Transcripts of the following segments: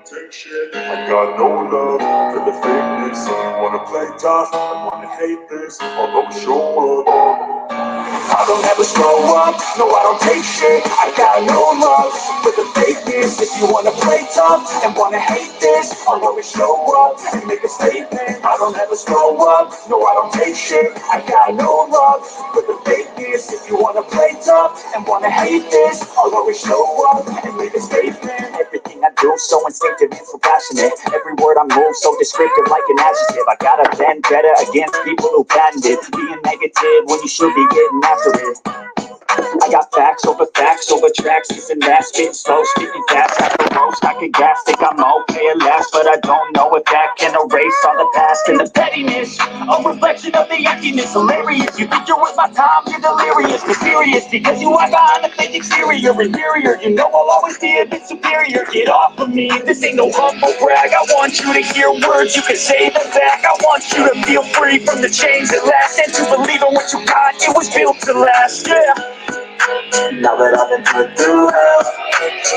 take shit. I got no love for the fakeness. You wanna play tough, I wanna hate this. Although show up. I don't ever slow up, no I don't take shit. I got no love for the fakeness. If you wanna play tough and wanna hate this, I'll always show up and make a statement. I don't ever slow up, no I don't take shit. I got no love for the fakeness. If you wanna play tough and wanna hate this, I'll always show up and make a statement. Everything I do so instinctive and so passionate. Every word I move so descriptive like an adjective. I got a vendetta against people who patented being negative when you should be getting after it. I got facts over tracks, this and that, spitting slow, speaking fast, I can roast, I can gas, think I'm okay at last, but I don't know if that can erase all the past and the pettiness, a reflection of the emptiness, hilarious, you think you're worth my time, you're delirious, mysterious, because you are behind the fake exterior, inferior, you know I'll always be a bit superior, get off of me, this ain't no humble brag, I want you to hear words, you can say them back, I want you to feel free from the chains that last, and to believe in what you got, it was built to last, yeah. Now that I've been put through hell,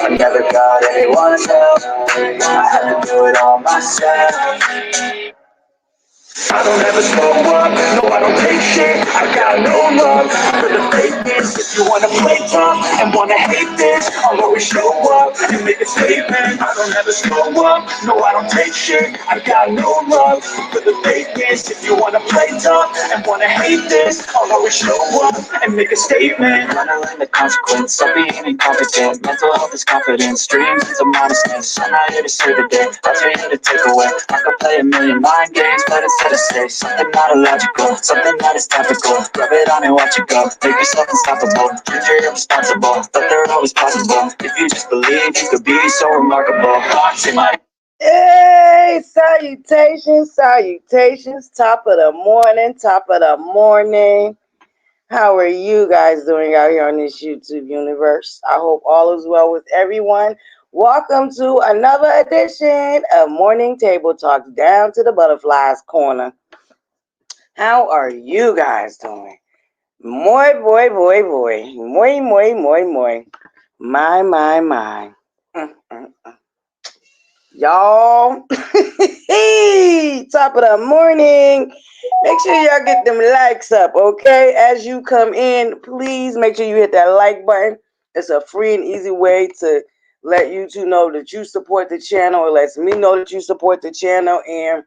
I never got anyone's help. I had to do it all myself. I don't ever slow up, no I don't take shit. I got no love for the fakeness. If you wanna play tough and wanna hate this, I'll always show up and make a statement. I don't ever slow up, no I don't take shit. I got no love for the fakeness. If you wanna play tough and wanna hate this, I'll always show up and make a statement. Wanna learn the consequence of being incompetent. Mental health is confidence, dreams into modestness. I'm not here to save the day, I'm here to take away. I could play a million mind games, but instead to say something not illogical, something that is topical. Rub it on and watch it go. Make yourself unstoppable. Treat you're irresponsible, but they're always possible. If you just believe, you could be so remarkable. Thoughts in my Hey, salutations, salutations. Top of the morning, top of the morning. How are you guys doing out here on this YouTube universe? I hope all is well with everyone. Welcome to another edition of Morning Table Talks down to the Butterflies Corner. How are you guys doing? Muy, boy, boy, boy. Muy, muy, muy, muy. My, my, my. Y'all, top of the morning. Make sure y'all get them likes up, okay? As you come in, please make sure you hit that like button. It's a free and easy way to let YouTube know that you support the channel. It lets me know that you support the channel and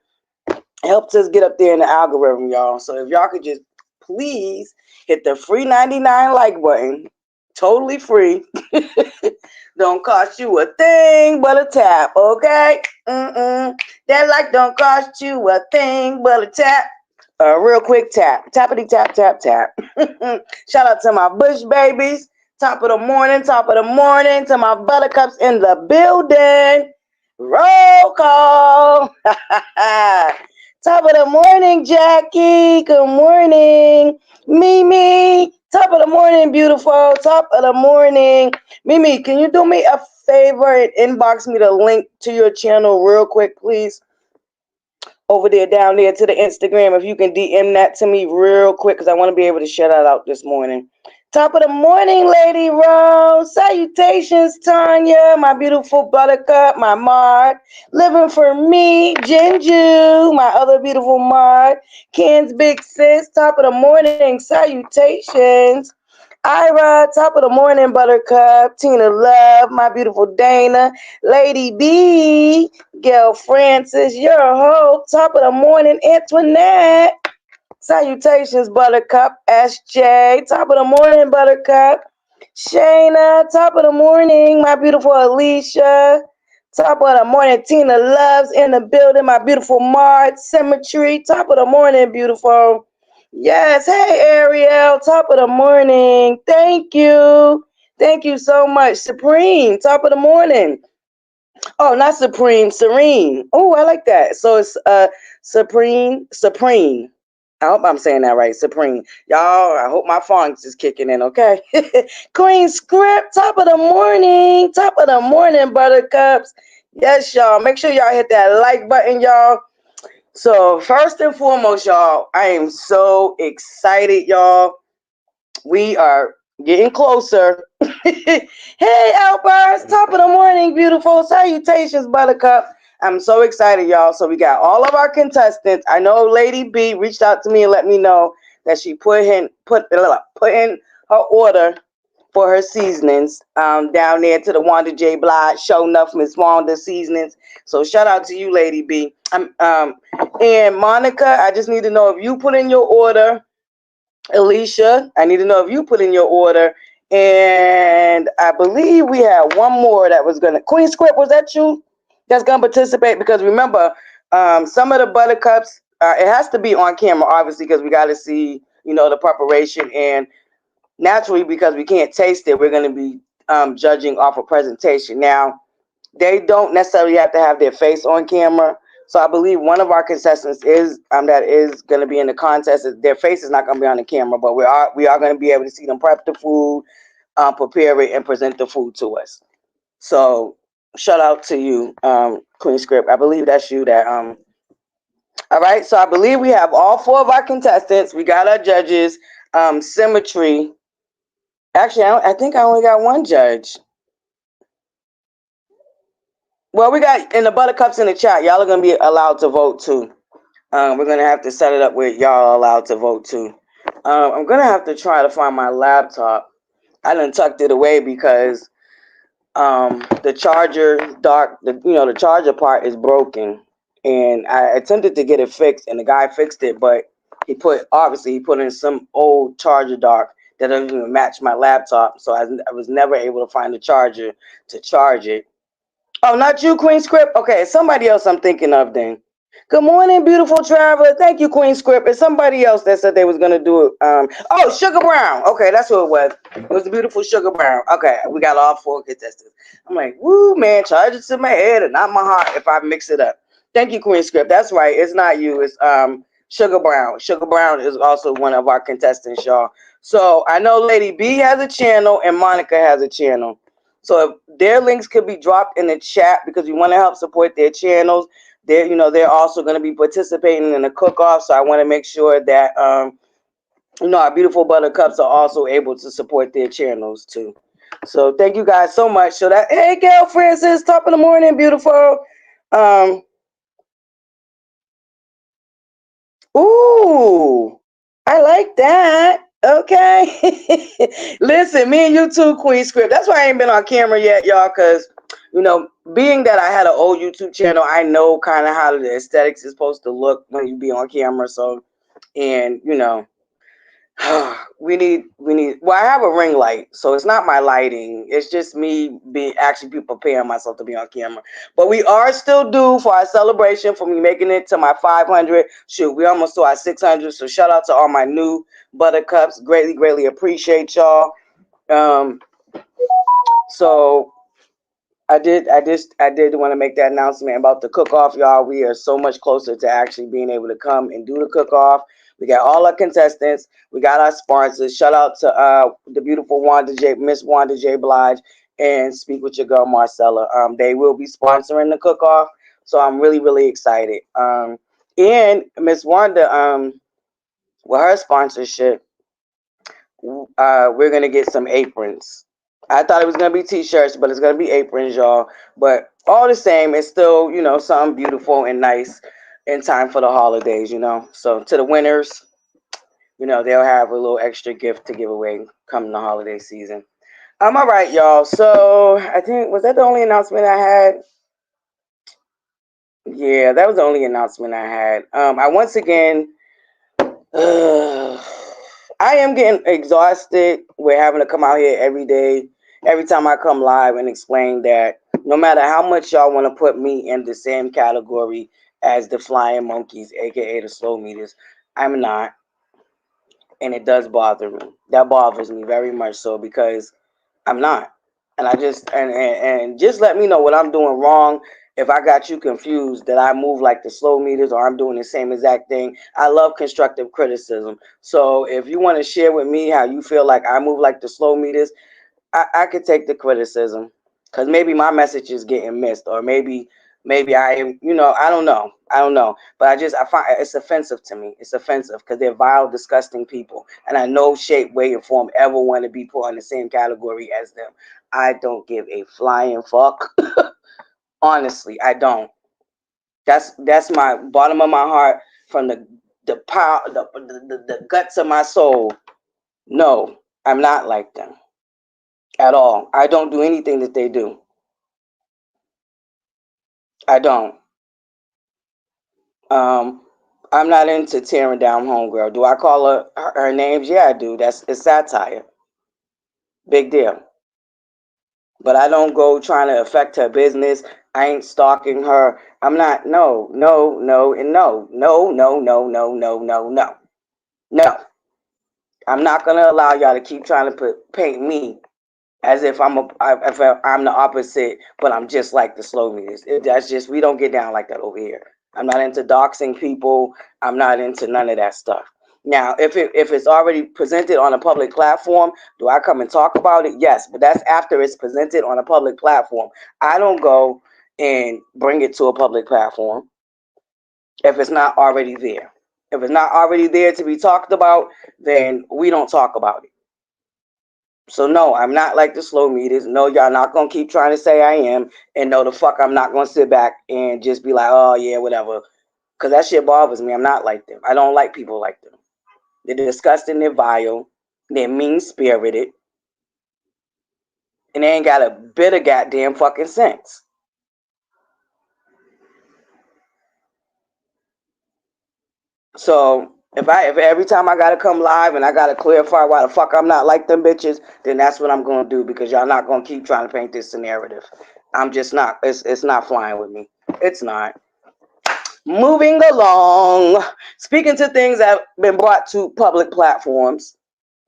helps us get up there in the algorithm, y'all. So if y'all could just please hit the free 99 like button, totally free. Don't cost you a thing but a tap, okay? That like don't cost you a thing but a tap. A real quick tap. Tappity tap, tap, tap. Shout out to my Bush babies. Top of the morning to my buttercups in the building. Roll call. Top of the morning, Jackie. Good morning. Mimi. Top of the morning, beautiful. Top of the morning. Mimi, can you do me a favor and inbox me the link to your channel real quick, please? Over there, down there to the Instagram. If you can DM that to me real quick, because I want to be able to share that out this morning. Top of the morning, Lady Rose. Salutations, Tanya, my beautiful buttercup, my mod. Living for me, Jinju, my other beautiful mod. Ken's big sis. Top of the morning, salutations. Ira, top of the morning, Buttercup. Tina Love, my beautiful Dana. Lady B, Gail Francis, your hope. Top of the morning, Antoinette. Salutations, Buttercup. SJ, top of the morning, Buttercup. Shayna, top of the morning, my beautiful Alicia. Top of the morning, Tina Loves in the building, my beautiful Mart. Symmetry, top of the morning, beautiful. Yes, hey Ariel, top of the morning. Thank you. Thank you so much. Supreme, top of the morning. Oh, not Supreme, Serene. Oh, I like that. So it's Supreme. I hope I'm saying that right, Supreme. Y'all, I hope my phonics is kicking in, okay? Queen Script, top of the morning. Top of the morning, Buttercups. Yes, y'all. Make sure y'all hit that like button, y'all. So first and foremost, y'all, I am so excited, y'all. We are Getting closer. Hey, Outburst, top of the morning, beautiful. Salutations, Buttercup. I'm so excited, y'all. So we got all of our contestants. I know Lady B reached out to me and let me know that she put in her order for her seasonings down there to the Wanda J. Blige show. Enough, Miss Wanda seasonings. So shout out to you, Lady B. And Monica, I just need to know if you put in your order. Alicia, I need to know if you put in your order. And I believe we had one more that was gonna. Queen Script, was that you? That's gonna participate because remember, some of the buttercups. It has to be on camera, obviously, because we got to see, the preparation, and naturally because we can't taste it, we're gonna be judging off of presentation. Now, they don't necessarily have to have their face on camera. So I believe one of our contestants is that is going to be in the contest. Their face is not going to be on the camera, but we are going to be able to see them prep the food, prepare it, and present the food to us. So shout out to you, Queen Script. I believe that's you. All right. So I believe we have all four of our contestants. We got our judges. Symmetry. Actually, I think I only got one judge. Well, we got in the buttercups in the chat. Y'all are gonna be allowed to vote too. We're gonna have to set it up where y'all are allowed to vote too. I'm gonna have to try to find my laptop. I done tucked it away because the charger the charger part is broken, and I attempted to get it fixed, and the guy fixed it, but he put in some old charger dock that doesn't even match my laptop, so I was never able to find the charger to charge it. Oh, not you, Queen Script? Okay, it's somebody else I'm thinking of then. Good morning, beautiful traveler. Thank you, Queen Script. It's somebody else that said they was gonna do it. Oh, Sugar Brown. Okay, that's who it was. It was the beautiful Sugar Brown. Okay, we got all four contestants. I'm like, woo, man, charge it to my head and not my heart if I mix it up. Thank you, Queen Script. That's right. It's not you. It's Sugar Brown. Sugar Brown is also one of our contestants, y'all. So I know Lady B has a channel and Monica has a channel. So if their links could be dropped in the chat because we want to help support their channels. They're also going to be participating in the cook-off. So I want to make sure that our beautiful buttercups are also able to support their channels too. So thank you guys so much. So that hey, Gail Francis, top of the morning, beautiful. Um, ooh, I like that. Okay. Listen, me and you too, Queen Script. That's why I ain't been on camera yet, y'all, because, being that I had an old YouTube channel, I know kind of how the aesthetics is supposed to look when you be on camera. So, and, well, I have a ring light, so it's not my lighting. It's just me actually be preparing myself to be on camera. But we are still due for our celebration for me making it to my 500. Shoot, we almost to our 600. So shout out to all my new buttercups. Greatly, greatly appreciate y'all. So I did want to make that announcement about the cook-off, y'all. We are so much closer to actually being able to come and do the cook-off. We got all our contestants. We got our sponsors. Shout out to the beautiful Miss Wanda J. Blige, and Speak with Your Girl Marcella. They will be sponsoring the cook-off, so I'm really, really excited. And Miss Wanda, with her sponsorship, we're gonna get some aprons. I thought it was gonna be t-shirts, but it's gonna be aprons, y'all. But all the same, it's still, something beautiful and nice in time for the holidays. So to the winners, they'll have a little extra gift to give away come the holiday season. All right, y'all. So I think was that the only announcement I had? Yeah, that was the only announcement I had. I once again I am getting exhausted with having to come out here every day, every time I come live and explain that no matter how much y'all want to put me in the same category as the flying monkeys, aka the slow meters, I'm not. And it does bother me. That bothers me very much so because I'm not. And I just and just let me know what I'm doing wrong. If I got you confused that I move like the slow meters or I'm doing the same exact thing, I love constructive criticism. So if you want to share with me how you feel like I move like the slow meters, I could take the criticism because maybe my message is getting missed, or maybe Maybe I am, I don't know. But I find it's offensive to me. It's offensive because they're vile, disgusting people. And I no shape, way, and form ever want to be put in the same category as them. I don't give a flying fuck. Honestly, I don't. That's my bottom of my heart, from the power, the guts of my soul. No, I'm not like them at all. I don't do anything that they do. I don't. Um, I'm not into tearing down homegirl. Do I call her names? Yeah, I do. It's satire. Big deal. But I don't go trying to affect her business. I ain't stalking her. I'm not. No, no, no, and no, no, no, no, no, no, no, no, no. I'm not gonna allow y'all to keep trying to paint me as if I'm the opposite, but I'm just like the slow meters. That's just, we don't get down like that over here. I'm not into doxing people. I'm not into none of that stuff. Now, if it's already presented on a public platform, do I come and talk about it? Yes, but that's after it's presented on a public platform. I don't go and bring it to a public platform if it's not already there. If it's not already there to be talked about, then we don't talk about it. So no, I'm not like the slow meters. No, y'all not gonna keep trying to say I am, and no, the fuck, I'm not gonna sit back and just be like, oh yeah, whatever, because that shit bothers me. I'm not like them. I don't like people like them. They're disgusting. They're vile. They're mean spirited, and they ain't got a bit of goddamn fucking sense. So if every time I gotta come live and I gotta clarify why the fuck I'm not like them bitches, then that's what I'm gonna do, because y'all not gonna keep trying to paint this narrative. I'm just not. It's not flying with me. It's not. Moving along, speaking to things that have been brought to public platforms.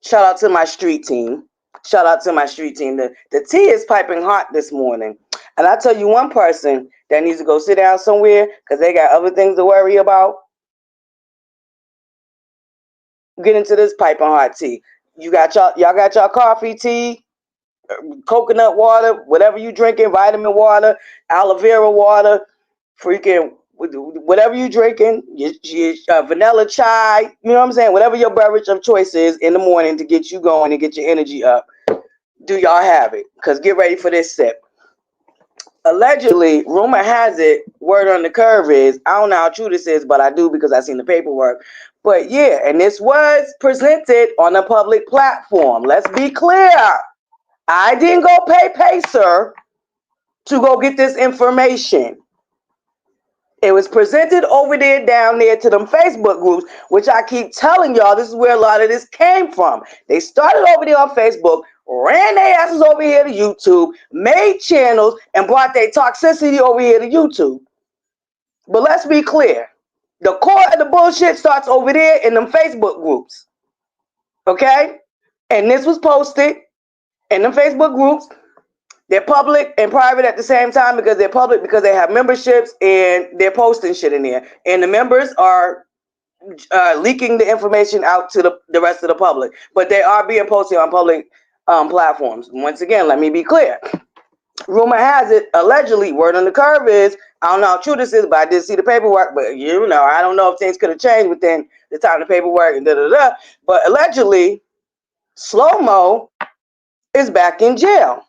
Shout out to my street team. Shout out to my street team. The tea is piping hot this morning. And I tell you one person that needs to go sit down somewhere because they got other things to worry about. Get into this piping hot tea. Y'all got y'all coffee, tea, coconut water, whatever you drinking, vitamin water, aloe vera water, freaking whatever you drinking, your vanilla chai, you know what I'm saying? Whatever your beverage of choice is in the morning to get you going and get your energy up. Do y'all have it? Because get ready for this sip. Allegedly, rumor has it, word on the curve is, I don't know how true this is, but I do because I seen the paperwork. But yeah, and this was presented on a public platform. Let's be clear. I didn't go pay, sir, to go get this information. It was presented over there, down there to them Facebook groups, which I keep telling y'all, this is where a lot of this came from. They started over there on Facebook, ran their asses over here to YouTube, made channels, and brought their toxicity over here to YouTube. But let's be clear. The core of the bullshit starts over there in them Facebook groups. Okay? And this was posted in them Facebook groups. They're public and private at the same time, because they're public because they have memberships and they're posting shit in there. And the members are leaking the information out to the rest of the public. But they are being posted on public platforms. Once again, let me be clear. Rumor has it, allegedly, word on the curve is, I don't know how true this is, but I did see the paperwork. But I don't know if things could have changed within the time of the paperwork and da-da-da. But allegedly, Slow Mo is back in jail.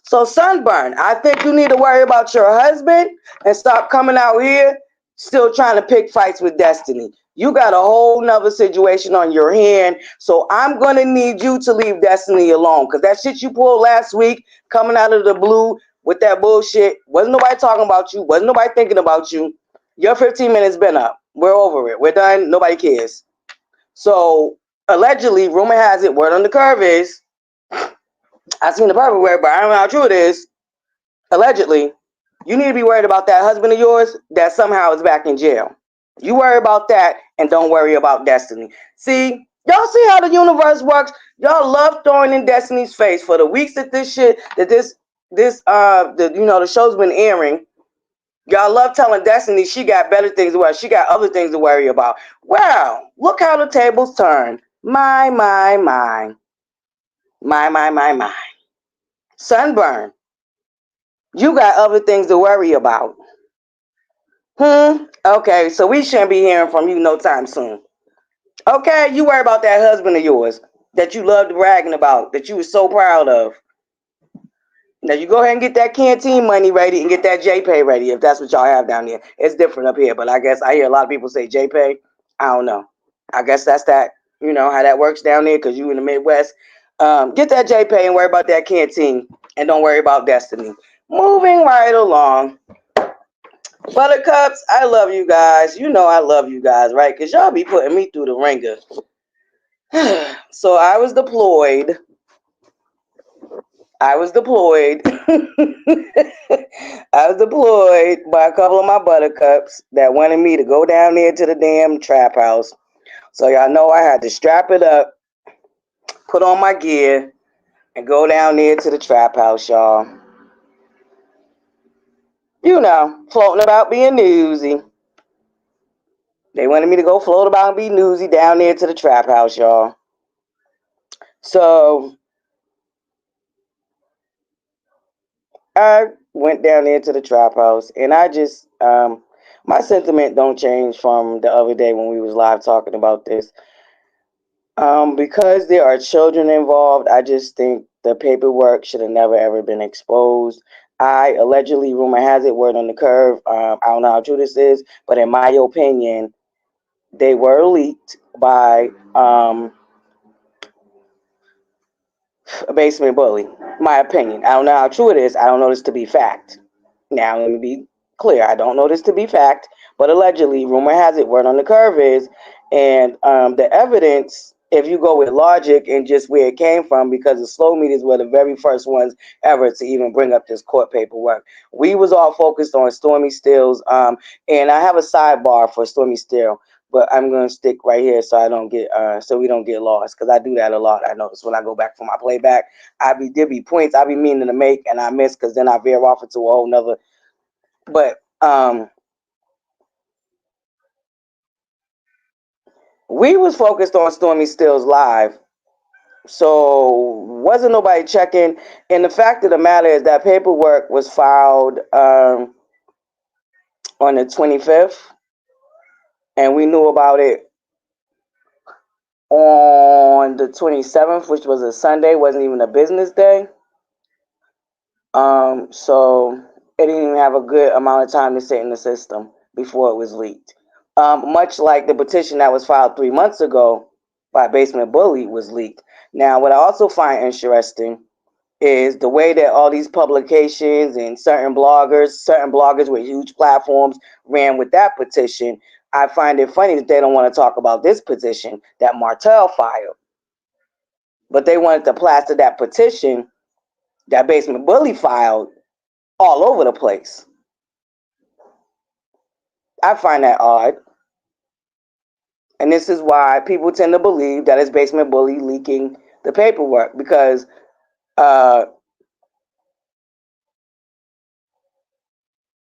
So Sunburn, I think you need to worry about your husband and stop coming out here still trying to pick fights with Destiny. You got a whole nother situation on your hand. So I'm going to need you to leave Destiny alone, because that shit you pulled last week coming out of the blue with that bullshit, wasn't nobody talking about you. Wasn't nobody thinking about you. Your 15 minutes been up. We're over it. We're done. Nobody cares. So allegedly, rumor has it, word on the curve is, I seen the paperwork, but I don't know how true it is. Allegedly, you need to be worried about that husband of yours that somehow is back in jail. You worry about that and don't worry about Destiny. See, y'all see how the universe works? Y'all love throwing in Destiny's face for the weeks that the show's been airing. Y'all love telling Destiny she got better things to worry. She got other things to worry about. Well, look how the tables turn. My. Sunburn. You got other things to worry about. Okay, so we shouldn't be hearing from you no time soon. Okay, you worry about that husband of yours that you loved bragging about, that you were so proud of. Now you go ahead and get that canteen money ready and get that JPay ready if that's what y'all have down there. It's different up here, but I guess I hear a lot of people say JPay. I don't know. I guess that's that. You know how that works down there because you in the Midwest. Get that JPay and worry about that canteen and don't worry about Destiny. Moving right along. Buttercups, I love you guys. You know I love you guys, right? Because y'all be putting me through the ringer. So I was deployed. I was deployed. I was deployed by a couple of my buttercups that wanted me to go down there to the damn trap house. So y'all know I had to strap it up, put on my gear, and go down there to the trap house, y'all. You know, floating about being newsy. They wanted me to go float about and be newsy down there to the trap house, y'all. So I went down there to the trap house, and I just my sentiment don't change from the other day when we was live talking about this. Because there are children involved, I just think the paperwork should have never ever been exposed. I allegedly, rumor has it, word on the curve. I don't know how true this is, but in my opinion, they were leaked by a basement bully. My opinion. I don't know how true it is. I don't know this to be fact. Now, let me be clear. I don't know this to be fact, but allegedly, rumor has it, word on the curve is, and the evidence, if you go with logic and just where it came from, because the slow meters were the very first ones ever to even bring up this court paperwork. We was all focused on Stormy Stills, and I have a sidebar for Stormy Still, but I'm gonna stick right here so I don't get so we don't get lost, because I do that a lot. I notice when I go back for my playback, there be points I be meaning to make and I miss because then I veer off into a whole nother. But we was focused on Stormy Stills live, so wasn't nobody checking. And the fact of the matter is that paperwork was filed on the 25th, and we knew about it on the 27th, which was a Sunday, wasn't even a business day. So it didn't even have a good amount of time to sit in the system before it was leaked. Much like the petition that was filed 3 months ago by Basement Bully was leaked. Now, what I also find interesting is the way that all these publications and certain bloggers with huge platforms ran with that petition. I find it funny that they don't want to talk about this petition that Martell filed, but they wanted to plaster that petition that Basement Bully filed all over the place. I find that odd. And this is why people tend to believe that it's Basement Bully leaking the paperwork, because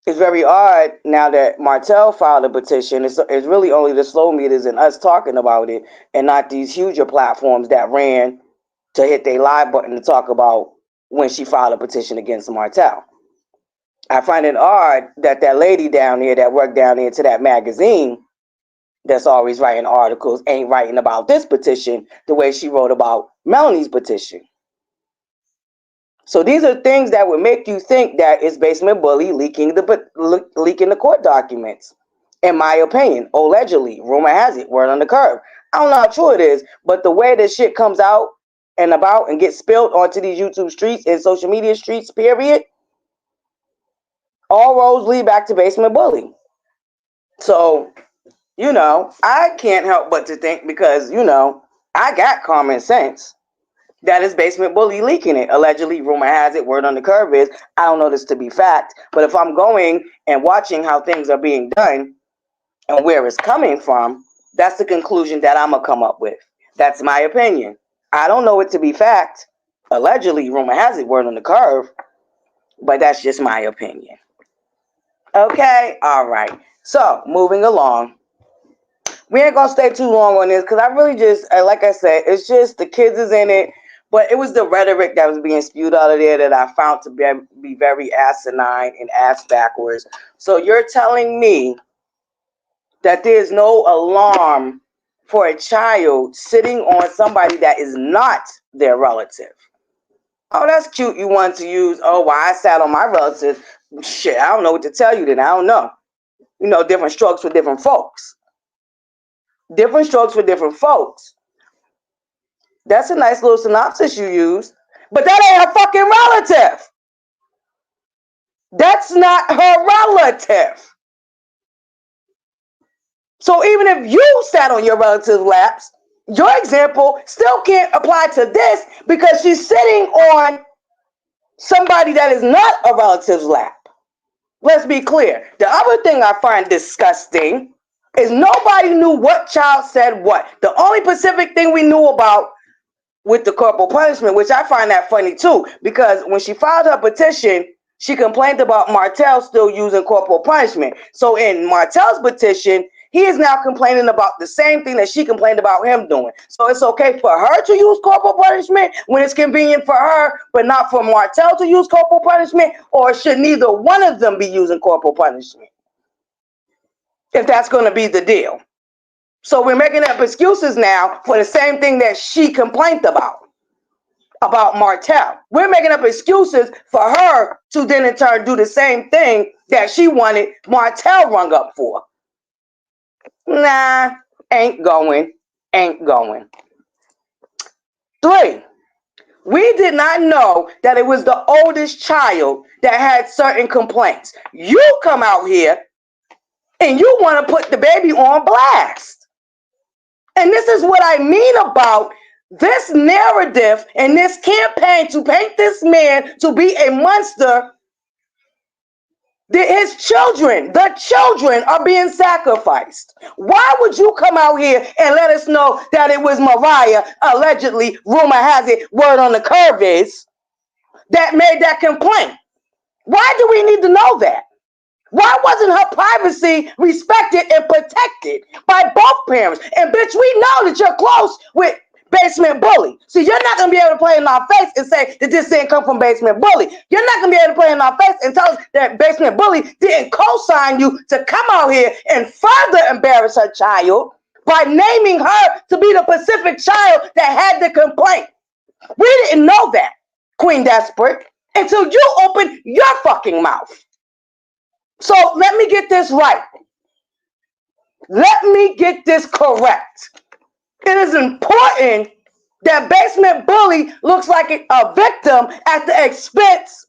it's very odd now that Martell filed a petition. It's really only the slow meters and us talking about it, and not these huger platforms that ran to hit their live button to talk about when she filed a petition against Martell. I find it odd that that lady down there that worked down there to that magazine that's always writing articles ain't writing about this petition the way she wrote about Melanie's petition. So these are things that would make you think that it's Basement Bully leaking the court documents. In my opinion, allegedly, rumor has it, word on the curve. I don't know how true it is, but the way this shit comes out and about and gets spilled onto these YouTube streets and social media streets, period, all roads lead back to Basement Bully. So, I can't help but to think, because, I got common sense, that is Basement Bully leaking it. Allegedly, rumor has it, word on the curve is, I don't know this to be fact, but if I'm going and watching how things are being done and where it's coming from, that's the conclusion that I'm going to come up with. That's my opinion. I don't know it to be fact. Allegedly, rumor has it, word on the curve, but that's just my opinion. Okay, all right. So, moving along. We ain't gonna stay too long on this because I really just, like I said, it's just the kids is in it. But it was the rhetoric that was being spewed out of there that I found to be very asinine and ass backwards. So you're telling me that there's no alarm for a child sitting on somebody that is not their relative? Oh, that's cute. You want to use, oh, why I sat on my relative. Shit, I don't know what to tell you then. I don't know. You know, different strokes for different folks. Different strokes for different folks. That's a nice little synopsis you used. But that ain't her fucking relative. That's not her relative. So even if you sat on your relative's laps, your example still can't apply to this because she's sitting on somebody that is not a relative's lap. Let's be clear. The other thing I find disgusting is nobody knew what child said what. The only specific thing we knew about with the corporal punishment, which I find that funny too, because when she filed her petition, she complained about Martell still using corporal punishment. So in Martell's petition, he is now complaining about the same thing that she complained about him doing. So it's okay for her to use corporal punishment when it's convenient for her, but not for Martell to use corporal punishment, or should neither one of them be using corporal punishment? If that's going to be the deal. So we're making up excuses now for the same thing that she complained about Martell. We're making up excuses for her to then in turn do the same thing that she wanted Martell rung up for. Nah, ain't going. 3, we did not know that it was the oldest child that had certain complaints. You come out here and you want to put the baby on blast. And this is what I mean about this narrative and this campaign to paint this man to be a monster. His children, the children are being sacrificed. Why would you come out here and let us know that it was Mariah, allegedly, rumor has it, word on the curve is, that made that complaint? Why do we need to know that? Why wasn't her privacy respected and protected by both parents? And bitch, we know that you're close with Basement Bully. So you're not going to be able to play in our face and say that this didn't come from Basement Bully. You're not going to be able to play in our face and tell us that Basement Bully didn't co-sign you to come out here and further embarrass her child by naming her to be the specific child that had the complaint. We didn't know that, Queen Desperate, until you opened your fucking mouth. So let me get this right. Let me get this correct. It is important that Basement Bully looks like a victim at the expense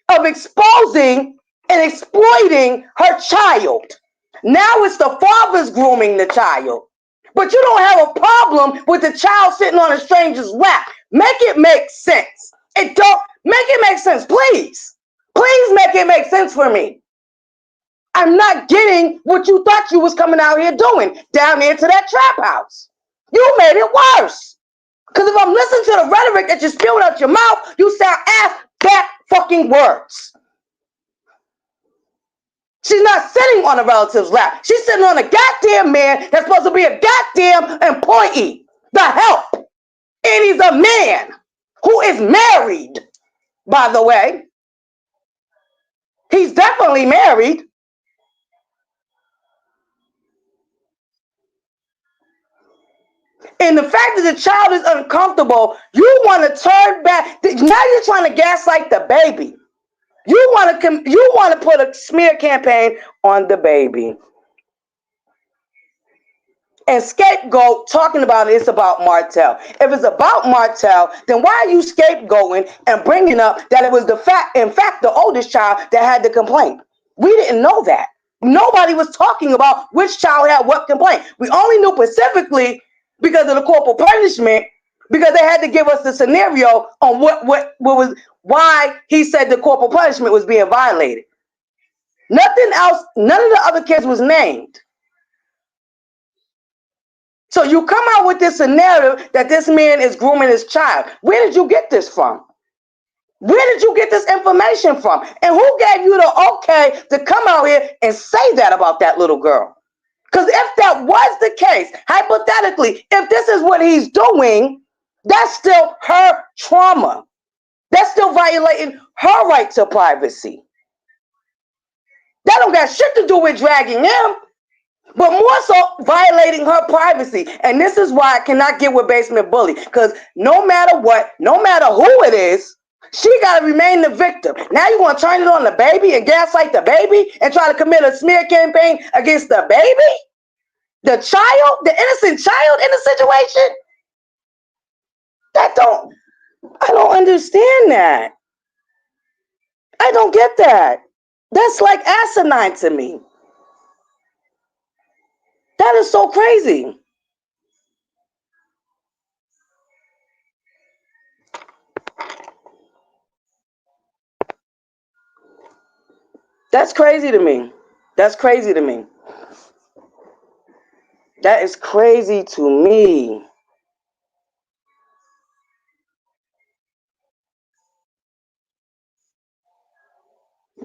of exposing and exploiting her child. Now it's the father's grooming the child. But you don't have a problem with the child sitting on a stranger's lap. Make it make sense. Make it make sense, please. Please make it make sense for me. I'm not getting what you thought you was coming out here doing down into that trap house. You made it worse. Because if I'm listening to the rhetoric that you're spewing out your mouth, you sound ass back fucking words. She's not sitting on a relative's lap. She's sitting on a goddamn man that's supposed to be a goddamn employee. The help. And he's a man who is married, by the way. He's definitely married. And the fact that the child is uncomfortable, you want to turn back. Now you're trying to gaslight the baby. You want to put a smear campaign on the baby. And scapegoat, talking about it's about Martell. If it's about Martell, then why are you scapegoating and bringing up that it was in fact, the oldest child that had the complaint? We didn't know that. Nobody was talking about which child had what complaint. We only knew specifically because of the corporal punishment, because they had to give us the scenario on what was why he said the corporal punishment was being violated. Nothing else, none of the other kids was named. So you come out with this narrative that this man is grooming his child. Where did you get this from? Where did you get this information from? And who gave you the okay to come out here and say that about that little girl? Because if that was the case, hypothetically, if this is what he's doing, That's still her trauma. That's still violating her right to privacy. That don't got shit to do with dragging him, but more so violating her privacy. And this is why I cannot get with basement bully, because no matter what, no matter who it is, she got to remain the victim. Now you want to turn it on the baby and gaslight the baby and try to commit a smear campaign against the baby? The child, the innocent child in the situation? I don't understand that. I don't get that. That's like asinine to me. That is so crazy. That's crazy to me. That's crazy to me. That is crazy to me.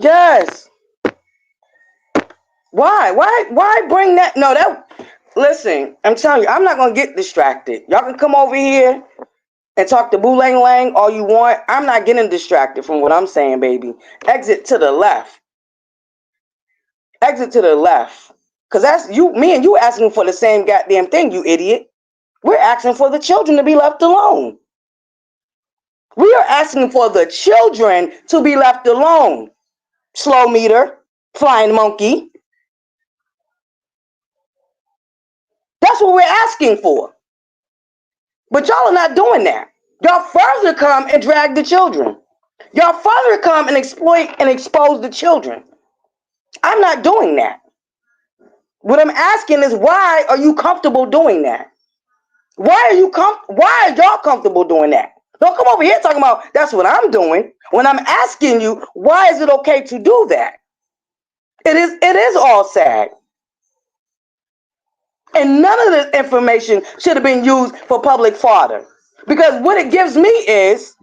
Yes. Why bring that? No, listen, I'm telling you, I'm not gonna get distracted. Y'all can come over here and talk to Boo Lang Lang all you want. I'm not getting distracted from what I'm saying, baby. Exit to the left. Exit to the left. Cause that's you, me and you asking for the same goddamn thing, you idiot. We're asking for the children to be left alone. We are asking for the children to be left alone. Slow meter, flying monkey. That's what we're asking for. But y'all are not doing that. Y'all further come and drag the children. Y'all further come and exploit and expose the children. I'm not doing that. What I'm asking is, why are you comfortable doing that? Why are y'all comfortable doing that? Don't come over here talking about that's what I'm doing when I'm asking you, why is it okay to do that? It is all sad. And none of this information should have been used for public fodder. Because what it gives me is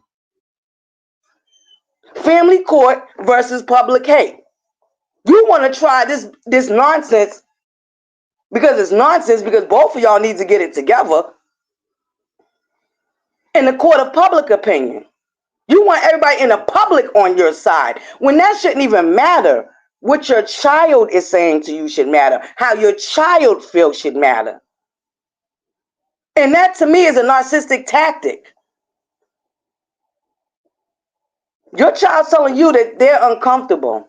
family court versus public hate. You want to try this nonsense because it's nonsense, because both of y'all need to get it together in the court of public opinion. You want everybody in the public on your side when that shouldn't even matter. What your child is saying to you should matter. How your child feels should matter. And that to me is a narcissistic tactic. Your child's telling you that they're uncomfortable.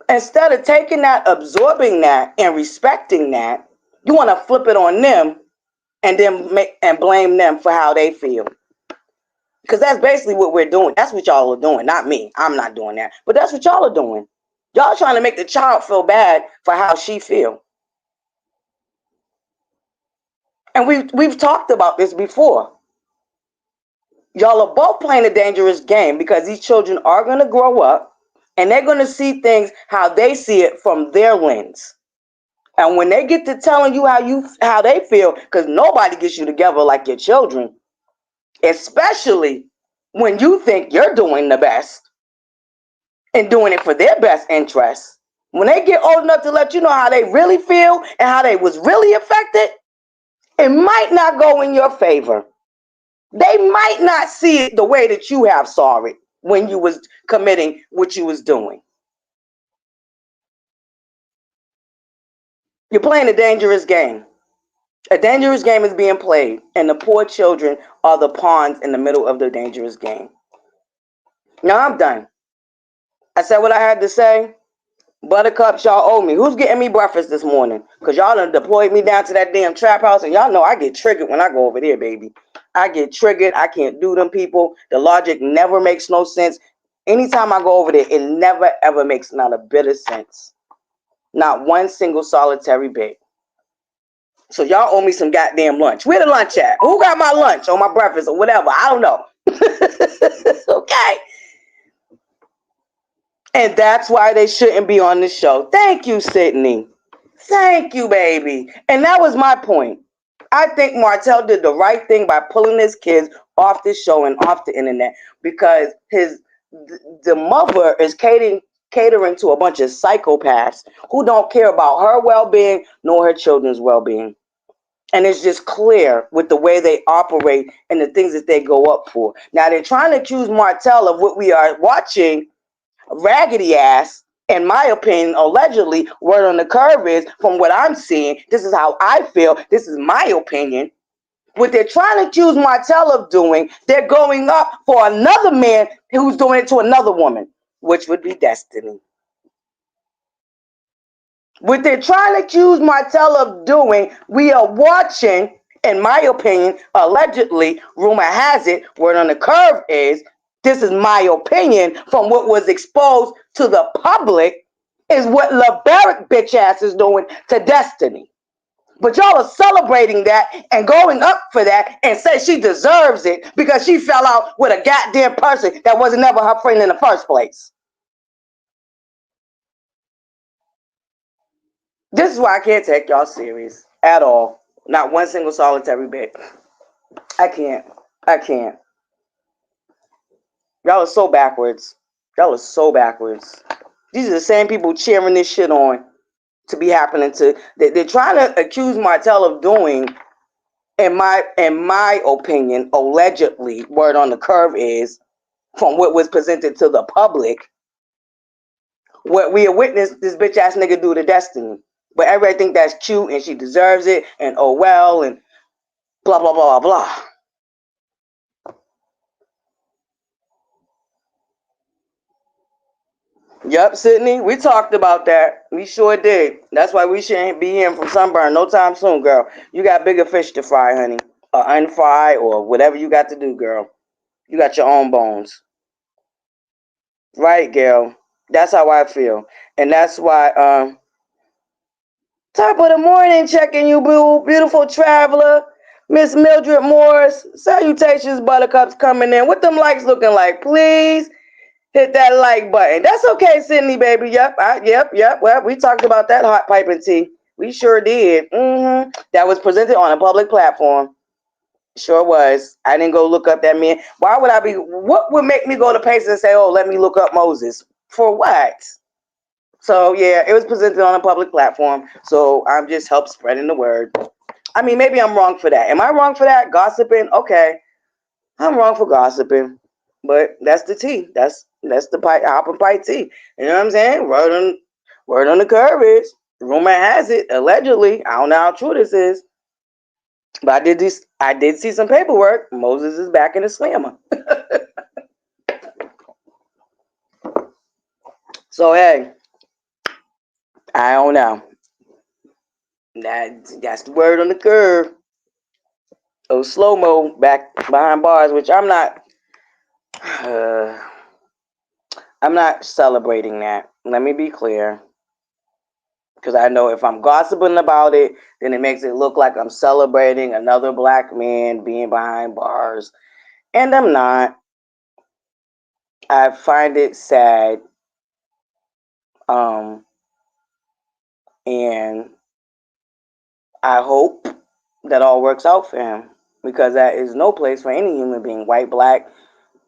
Instead of taking that, absorbing that, and respecting that, you want to flip it on them and then blame them for how they feel. Because that's basically what we're doing. That's what y'all are doing, not me. I'm not doing that. But that's what y'all are doing. Y'all trying to make the child feel bad for how she feel. And we've talked about this before. Y'all are both playing a dangerous game, because these children are going to grow up and they're going to see things how they see it from their lens. And when they get to telling you how they feel, because nobody gets you together like your children, especially when you think you're doing the best and doing it for their best interests. When they get old enough to let you know how they really feel and how they was really affected, it might not go in your favor. They might not see it the way that you have saw it when you was committing what you was doing. You're playing a dangerous game. A dangerous game is being played, and the poor children are the pawns in the middle of the dangerous game. Now I'm done. I said what I had to say. ButterCups, y'all owe me. Who's getting me breakfast this morning? Because y'all done deployed me down to that damn trap house, and y'all know I get triggered when I go over there, baby. I get triggered. I can't do them people. The logic never makes no sense. Anytime I go over there, it never, ever makes not a bit of sense. Not one single solitary bit. So y'all owe me some goddamn lunch. Where the lunch at? Who got my lunch or my breakfast or whatever? I don't know. Okay. And that's why they shouldn't be on the show. Thank you, Sydney. Thank you, baby. And that was my point. I think Martell did the right thing by pulling his kids off the show and off the internet, because the mother is catering to a bunch of psychopaths who don't care about her well-being nor her children's well-being. And it's just clear with the way they operate and the things that they go up for. Now they're trying to accuse Martell of what we are watching, raggedy ass, in my opinion, allegedly. Word on the curve is, from what I'm seeing, this is how I feel, this is my opinion. What they're trying to accuse Martell of doing, they're going up for another man who's doing it to another woman, which would be Destiny. What they're trying to accuse Martell of doing, we are watching, in my opinion, allegedly, rumor has it, word on the curve is, this is my opinion from what was exposed to the public, is what LeBaric bitch ass is doing to Destiny. But y'all are celebrating that and going up for that and say she deserves it because she fell out with a goddamn person that wasn't ever her friend in the first place. This is why I can't take y'all serious at all. Not one single solitary bit. I can't. I can't. Y'all are so backwards. Y'all are so backwards. These are the same people cheering this shit on to be happening to. They're trying to accuse Martell of doing, in my opinion, allegedly, word on the curve is, from what was presented to the public, what we have witnessed this bitch ass nigga do to Destiny. But everybody think that's cute and she deserves it and oh well and blah blah blah blah. Yep, Sydney, we talked about that. We sure did. That's why we shouldn't be hearing from Sunburn no time soon, girl. You got bigger fish to fry, honey. Or unfry or whatever you got to do, girl. You got your own bones. Right, girl. That's how I feel. And that's why, top of the morning, checking you, boo. Beautiful traveler. Miss Mildred Morris. Salutations, Buttercups coming in. What them likes looking like? Please hit that like button. That's okay, Sydney, baby. Yep, yep. Well, we talked about that hot piping tea. We sure did. That was presented on a public platform. Sure was. I didn't go look up that man. Why would I be? What would make me go to Pace and say, "Oh, let me look up Moses"? For what? So yeah, it was presented on a public platform. So I'm just help spreading the word. I mean, maybe I'm wrong for that. Am I wrong for that? Gossiping? Okay, I'm wrong for gossiping, but that's the tea. That's the pipe, hop and pipe tea. You know what I'm saying? Word on the curve is, rumor has it, allegedly. I don't know how true this is, but I did see some paperwork. Moses is back in the slammer. So hey, I don't know. That's the word on the curve. Oh, slow mo back behind bars, which I'm not. Uh, I'm not celebrating that. Let me be clear. Because I know if I'm gossiping about it, then it makes it look like I'm celebrating another black man being behind bars. And I'm not. I find it sad. And I hope that all works out for him. Because that is no place for any human being. White, black,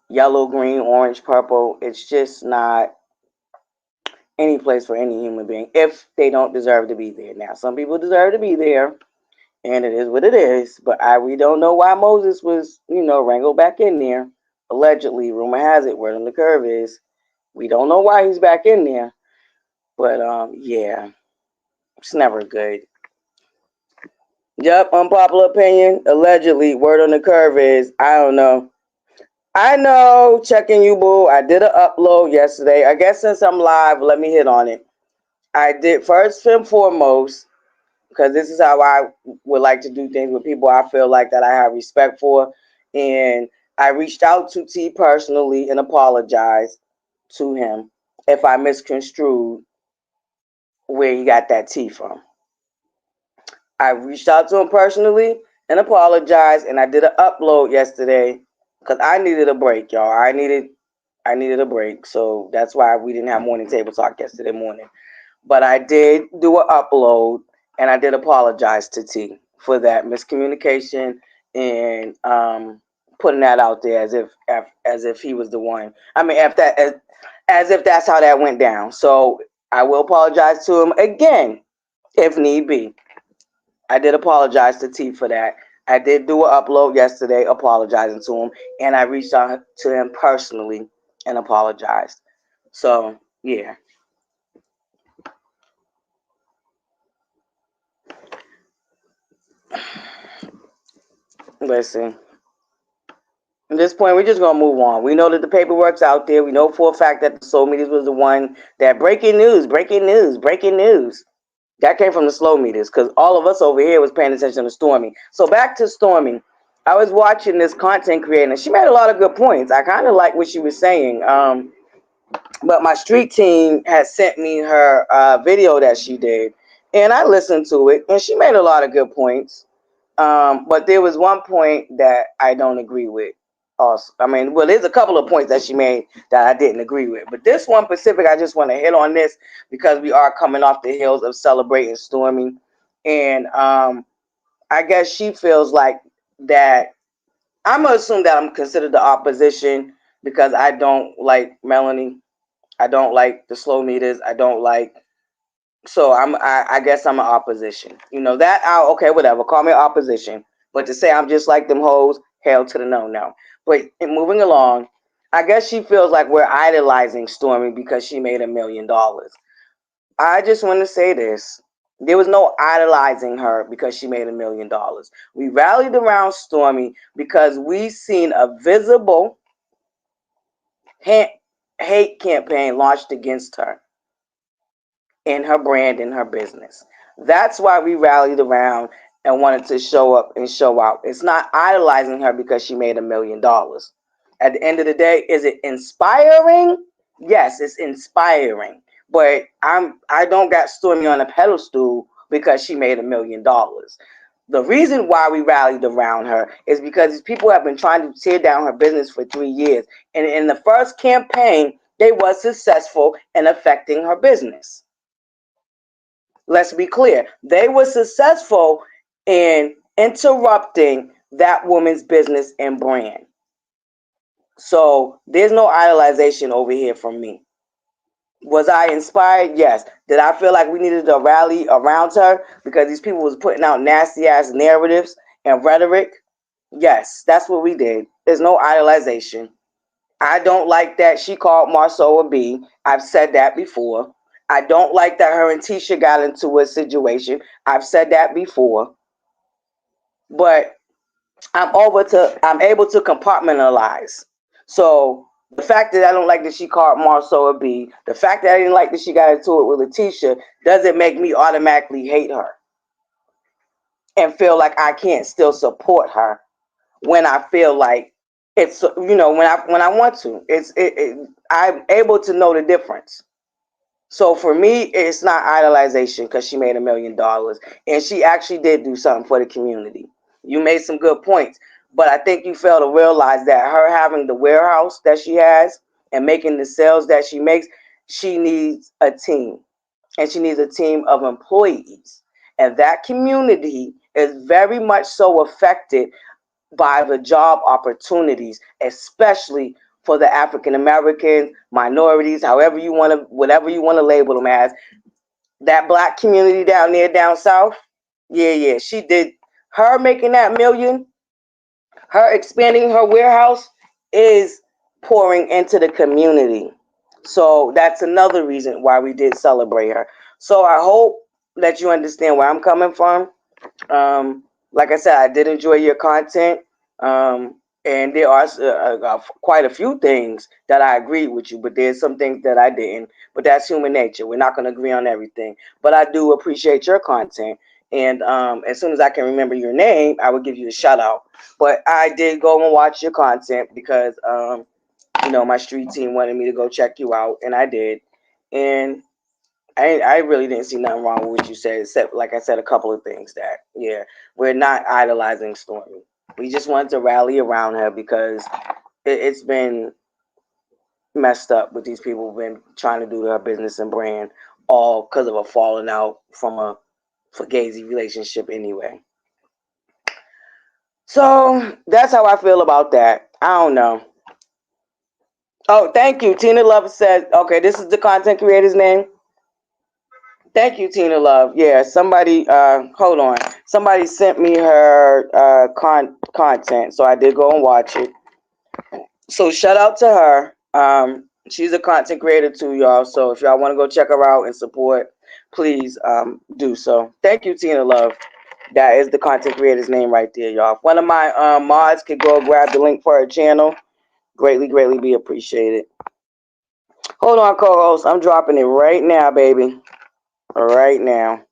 yellow, green, orange, purple. It's just not any place for any human being if they don't deserve to be there. Now, some people deserve to be there. And it is what it is. But we don't know why Moses was, wrangled back in there. Allegedly, rumor has it, word on the curve is, we don't know why he's back in there. But yeah, it's never good. Yep, unpopular opinion. Allegedly, word on the curve is, I don't know. I know, checking you, boo. I did an upload yesterday. I guess since I'm live, let me hit on it. I did first and foremost, because this is how I would like to do things with people I feel like that I have respect for. And I reached out to T personally and apologized to him if I misconstrued where he got that tea from. I reached out to him personally and apologized, and I did an upload yesterday because I needed a break, y'all. I needed a break, so that's why we didn't have morning table talk yesterday morning. But I did do an upload, and I did apologize to T for that miscommunication and putting that out there as if he was the one. I mean, as if that's how that went down. So I will apologize to him again if need be. I did apologize to T for that. I did do an upload yesterday apologizing to him, and I reached out to him personally and apologized. So, yeah. Listen, at this point, we're just going to move on. We know that the paperwork's out there. We know for a fact that the Slow Meters was the one that breaking news, breaking news, breaking news. That came from the Slow Meters because all of us over here was paying attention to Stormy. So back to Stormy. I was watching this content creator. She made a lot of good points. I kind of like what she was saying. But my street team had sent me her video that she did, and I listened to it, and she made a lot of good points. But there was one point that I don't agree with. Also, I mean, well, there's a couple of points that she made that I didn't agree with, but this one specific, I just want to hit on this because we are coming off the heels of celebrating Stormy, and I guess she feels like that. I'm gonna assume that I'm considered the opposition because I don't like Melanie. I don't like the Slow Meters. I don't like. So I guess I'm an opposition. You know that. Okay, whatever. Call me opposition. But to say I'm just like them hoes, hell to the no. But moving along, I guess she feels like we're idolizing Stormy because she made $1 million. I just want to say this. There was no idolizing her because she made $1 million. We rallied around Stormy because we seen a visible hate campaign launched against her in her brand, in her business. That's why we rallied around and wanted to show up and show out. It's not idolizing her because she made $1 million. At the end of the day, is it inspiring? Yes, it's inspiring. But I don't got Stormy on a pedestal because she made $1 million. The reason why we rallied around her is because these people have been trying to tear down her business for 3 years. And in the first campaign, they were successful in affecting her business. Let's be clear. They were successful in interrupting that woman's business and brand. So there's no idolization over here from me. Was I inspired? Yes. Did I feel like we needed to rally around her because these people was putting out nasty ass narratives and rhetoric? Yes, that's what we did. There's no idolization. I don't like that she called Marceau a B. I've said that before. I don't like that her and Tisha got into a situation. I've said that before. But I'm able to compartmentalize. So the fact that I don't like that she called Marceau a B, the fact that I didn't like that she got into it with Letitia, doesn't make me automatically hate her and feel like I can't still support her when I feel like it's, you know, when I want to. I'm able to know the difference. So for me, it's not idolization because she made $1 million and she actually did do something for the community. You made some good points, but I think you fail to realize that her having the warehouse that she has and making the sales that she makes, she needs a team, and she needs a team of employees. And that community is very much so affected by the job opportunities, especially for the African Americans, minorities, however you want to, whatever you want to label them as. That black community down there, down south, yeah, she did. Her making that million, her expanding her warehouse is pouring into the community. So that's another reason why we did celebrate her. So I hope that you understand where I'm coming from. Like I said, I did enjoy your content. And there are quite a few things that I agreed with you, but there's some things that I didn't. But that's human nature. We're not going to agree on everything. But I do appreciate your content. And as soon as I can remember your name, I will give you a shout out. But I did go and watch your content because, you know, my street team wanted me to go check you out, and I did. And I really didn't see nothing wrong with what you said, except, like I said, a couple of things that, yeah, we're not idolizing Stormy. We just wanted to rally around her because it's been messed up with these people who've been trying to do their business and brand, all because of a falling out from a fugazi relationship anyway. So that's how I feel about that. I don't know. Oh, thank you. Tina Love says, okay, this is the content creator's name. Thank you, Tina Love. Yeah, somebody, hold on. somebody sent me her content, so I did go and watch it. So shout out to her. She's a content creator too, y'all. So if y'all want to go check her out and support, please do so. Thank you, Tina Love. That is the content creator's name right there, y'all. If one of my mods could go grab the link for her channel, greatly, greatly be appreciated. Hold on, co-host. I'm dropping it right now, baby. Right now.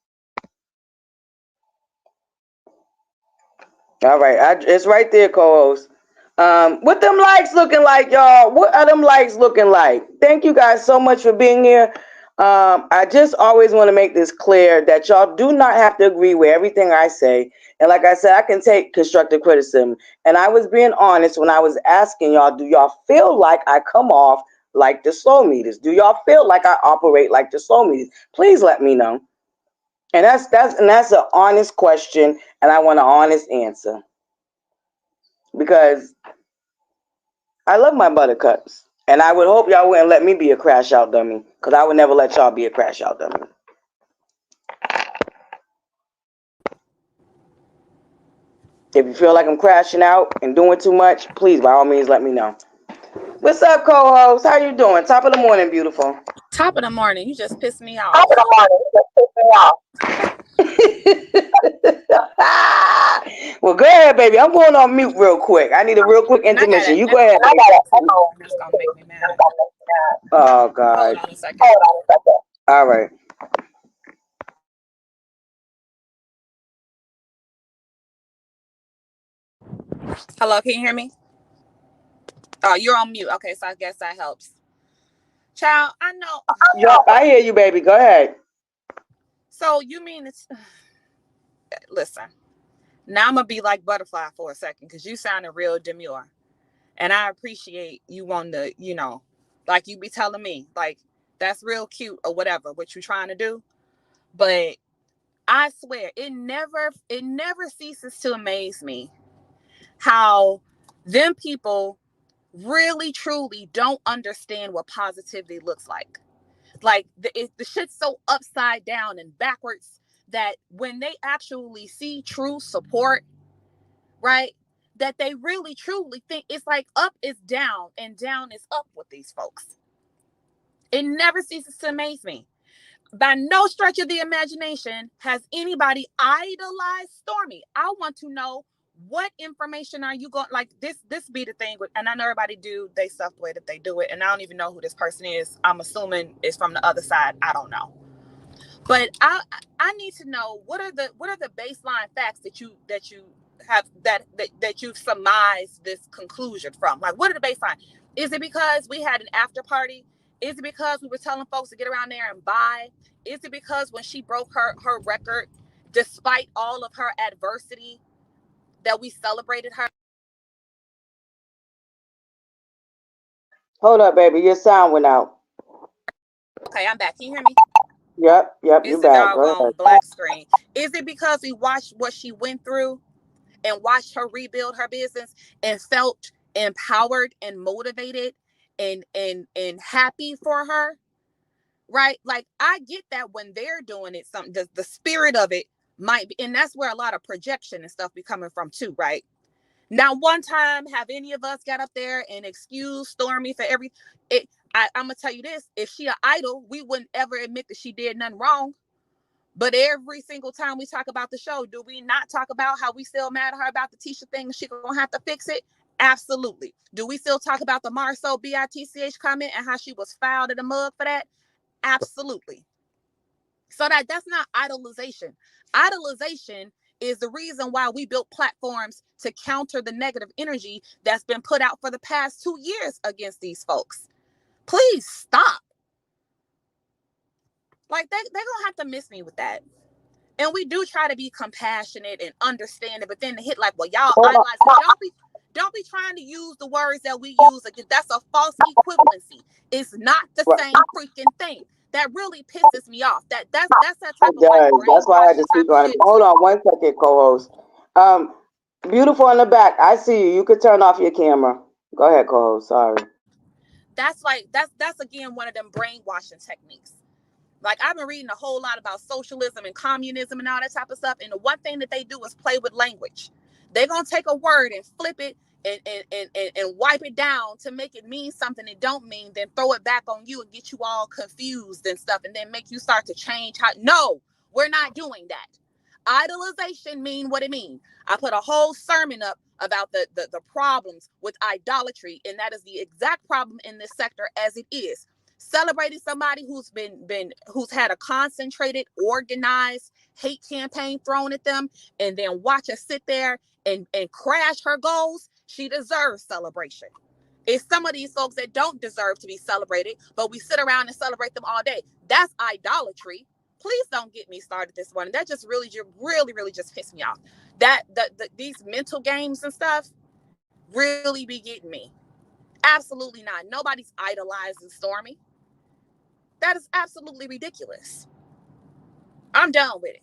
All right, it's right there, co-host. What them likes looking like, y'all? What are them likes looking like? Thank you guys so much for being here. I just always want to make this clear that y'all do not have to agree with everything I say. And like I said, I can take constructive criticism. And I was being honest when I was asking y'all, do y'all feel like I come off like the slow meters? Do y'all feel like I operate like the slow meters? Please let me know. And that's an honest question, and I want an honest answer. Because I love my buttercups. And I would hope y'all wouldn't let me be a crash out dummy. Because I would never let y'all be a crash out dummy. If you feel like I'm crashing out and doing too much, please, by all means, let me know. What's up, co-host? How you doing? Top of the morning, beautiful. Top of the morning, you just pissed me off. Top of the morning, you just pissed me off. Well, go ahead, baby. I'm going on mute real quick. I need a real quick And I got intermission. an You go echo. ahead. And that's gonna make me mad. Oh, God. Hold on a second. All right. Hello, can you hear me? Oh, you're on mute. Okay, so I guess that helps. Child, I know. Yep, I hear you, baby. Go ahead. So you mean it's listen. Now I'm gonna be like ButterFlii for a second because you sounded real demure. And I appreciate you wanting to, like you be telling me, like, that's real cute or whatever, what you trying to do. But I swear, it never ceases to amaze me how them people really truly don't understand what positivity looks like. Like the shit's so upside down and backwards that when they actually see true support, right, that they really truly think it's like up is down and down is up with these folks. It never ceases to amaze me. By no stretch of the imagination has anybody idolized Stormy. I want to know, what information are you going, like, this be the thing with, and I know everybody do they stuff the way that they do it, and I don't even know who this person is. I'm assuming it's from the other side. I don't know. But I need to know, what are the baseline facts that you have that you've surmised this conclusion from? Like, what are the baseline? Is it because we had an after party? Is it because we were telling folks to get around there and buy? Is it because when she broke her record, despite all of her adversity, that we celebrated her? Hold up, baby. Your sound went out. Okay, I'm back. Can you hear me? Yep, you It's a back. Go ahead. doggone black screen. Is it because we watched what she went through and watched her rebuild her business and felt empowered and motivated and happy for her? Right? Like, I get that when they're doing it, something the spirit of it might be, and that's where a lot of projection and stuff be coming from too, right? Now, one time, have any of us got up there and excused Stormy for every it? I'm gonna tell you this: if she an idol, we wouldn't ever admit that she did nothing wrong. But every single time we talk about the show, do we not talk about how we still mad at her about the Tisha thing and she gonna have to fix it? Absolutely. Do we still talk about the Marceau BITCH comment and how she was fouled in the mug for that? Absolutely. So that's not idolization. Idolization is the reason why we built platforms to counter the negative energy that's been put out for the past 2 years against these folks. Please stop. Like, they're gonna have to miss me with that. And we do try to be compassionate and understand it, but then to hit like, well, y'all idolize it. Don't be trying to use the words that we use. Like, that's a false equivalency. It's not the same freaking thing. That really pisses me off. That's that type of like That's why I had to brainwashing type speak of on it. shit Hold too. on 1 second, co-host. Beautiful in the back. I see you. You could turn off your camera. Go ahead, co-host. Sorry. That's like that's again one of them brainwashing techniques. Like, I've been reading a whole lot about socialism and communism and all that type of stuff. And the one thing that they do is play with language. They're going to take a word and flip it and wipe it down to make it mean something it don't mean, then throw it back on you and get you all confused and stuff, and then make you start to change how. No, we're not doing that. Idolization mean what it mean. I put a whole sermon up about the problems with idolatry, and that is the exact problem in this sector as it is. Celebrating somebody who's had a concentrated, organized hate campaign thrown at them, and then watch her sit there and crash her goals. She deserves celebration. It's some of these folks that don't deserve to be celebrated, but we sit around and celebrate them all day. That's idolatry. Please don't get me started this morning. That just really just pissed me off. That these mental games and stuff really be getting me. Absolutely not. Nobody's idolizing Stormy. That is absolutely ridiculous. I'm done with it.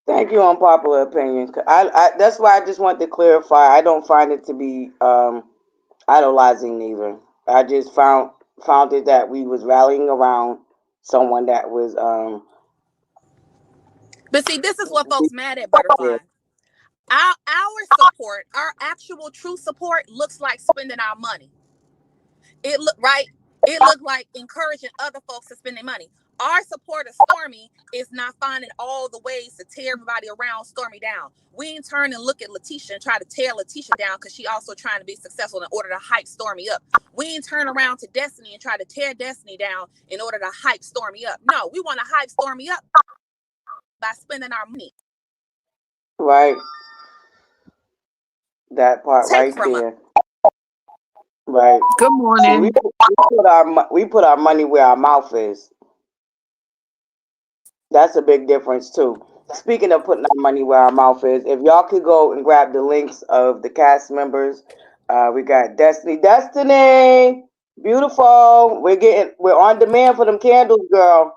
Thank you, unpopular opinion. That's why I just want to clarify. I don't find it to be idolizing neither. I just found it that we was rallying around someone that was But see, this is what folks mad at ButterFlii. Our support, our actual true support, looks like spending our money. It look right. It looked like encouraging other folks to spend their money. Our support of Stormy is not finding all the ways to tear everybody around Stormy down. We in turn and look at Letitia and try to tear Letitia down because she also trying to be successful in order to hype Stormy up. We in turn around to Destiny and try to tear Destiny down in order to hype Stormy up. No, we want to hype Stormy up by spending our money. right. That part Take right from us. there. Right. Good See, morning. we put our money where our mouth is. That's a big difference too. Speaking of putting our money where our mouth is, if y'all could go and grab the links of the cast members, we got Destiny, beautiful. We're on demand for them candles, girl.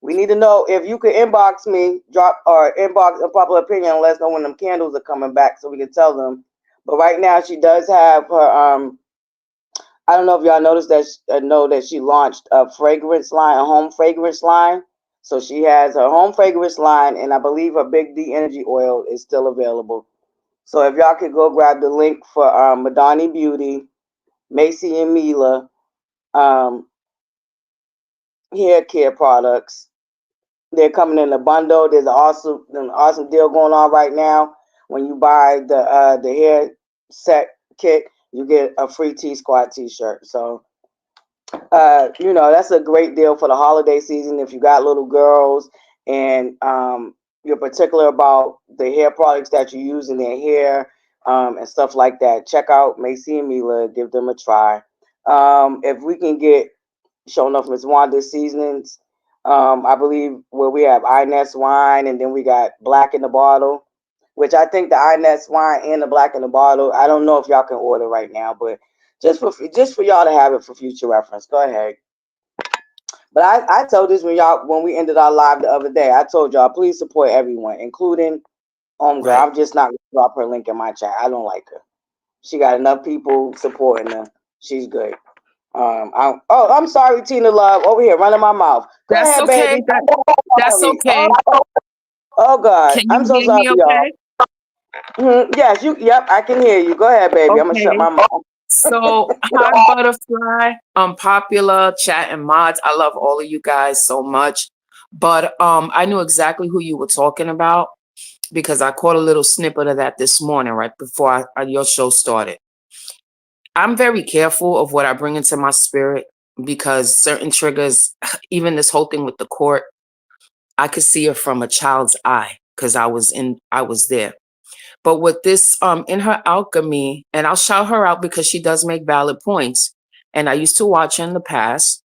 We need to know if you could inbox me, drop or inbox a popular opinion, and let us know when them candles are coming back so we can tell them. But right now, she does have her. I don't know if y'all noticed that. Know that she launched a fragrance line, a home fragrance line. So she has her home fragrance line, and I believe her Big D energy oil is still available. So if y'all could go grab the link for Madani Beauty, Macy and Mila um, hair care products. They're coming in a bundle. There's an awesome deal going on right now. When you buy the hair set kit, you get a free T Squad T-shirt. So that's a great deal for the holiday season. If you got little girls and you're particular about the hair products that you use in their hair and stuff like that, check out Macy and Mila. Give them a try. If we can get showing off Miss Wanda's seasonings. I believe where we have Inez wine and then we got Black in the Bottle, which I think the Inez wine and the Black in the Bottle. I don't know if y'all can order right now, but just for y'all to have it for future reference. Go ahead. But I told this when we ended our live the other day. I told y'all please support everyone, including Homegirl. Right. I'm just not gonna drop her link in my chat. I don't like her. She got enough people supporting her. She's good. I'm sorry, Tina Love, over here running my mouth. Go That's ahead, okay. baby. That's Sorry. okay. Oh God, Can I'm you so hear sorry, me y'all. okay? Yes, you. Yep, I can hear you. Go ahead, baby. I'm gonna shut Okay. my mouth. So, hi, ButterFlii, Unpopular, Chat and Mods. I love all of you guys so much. But I knew exactly who you were talking about because I caught a little snippet of that this morning, right before your show started. I'm very careful of what I bring into my spirit because certain triggers, even this whole thing with the court, I could see it from a child's eye because I was there. But with this, in her alchemy, and I'll shout her out because she does make valid points. And I used to watch her in the past.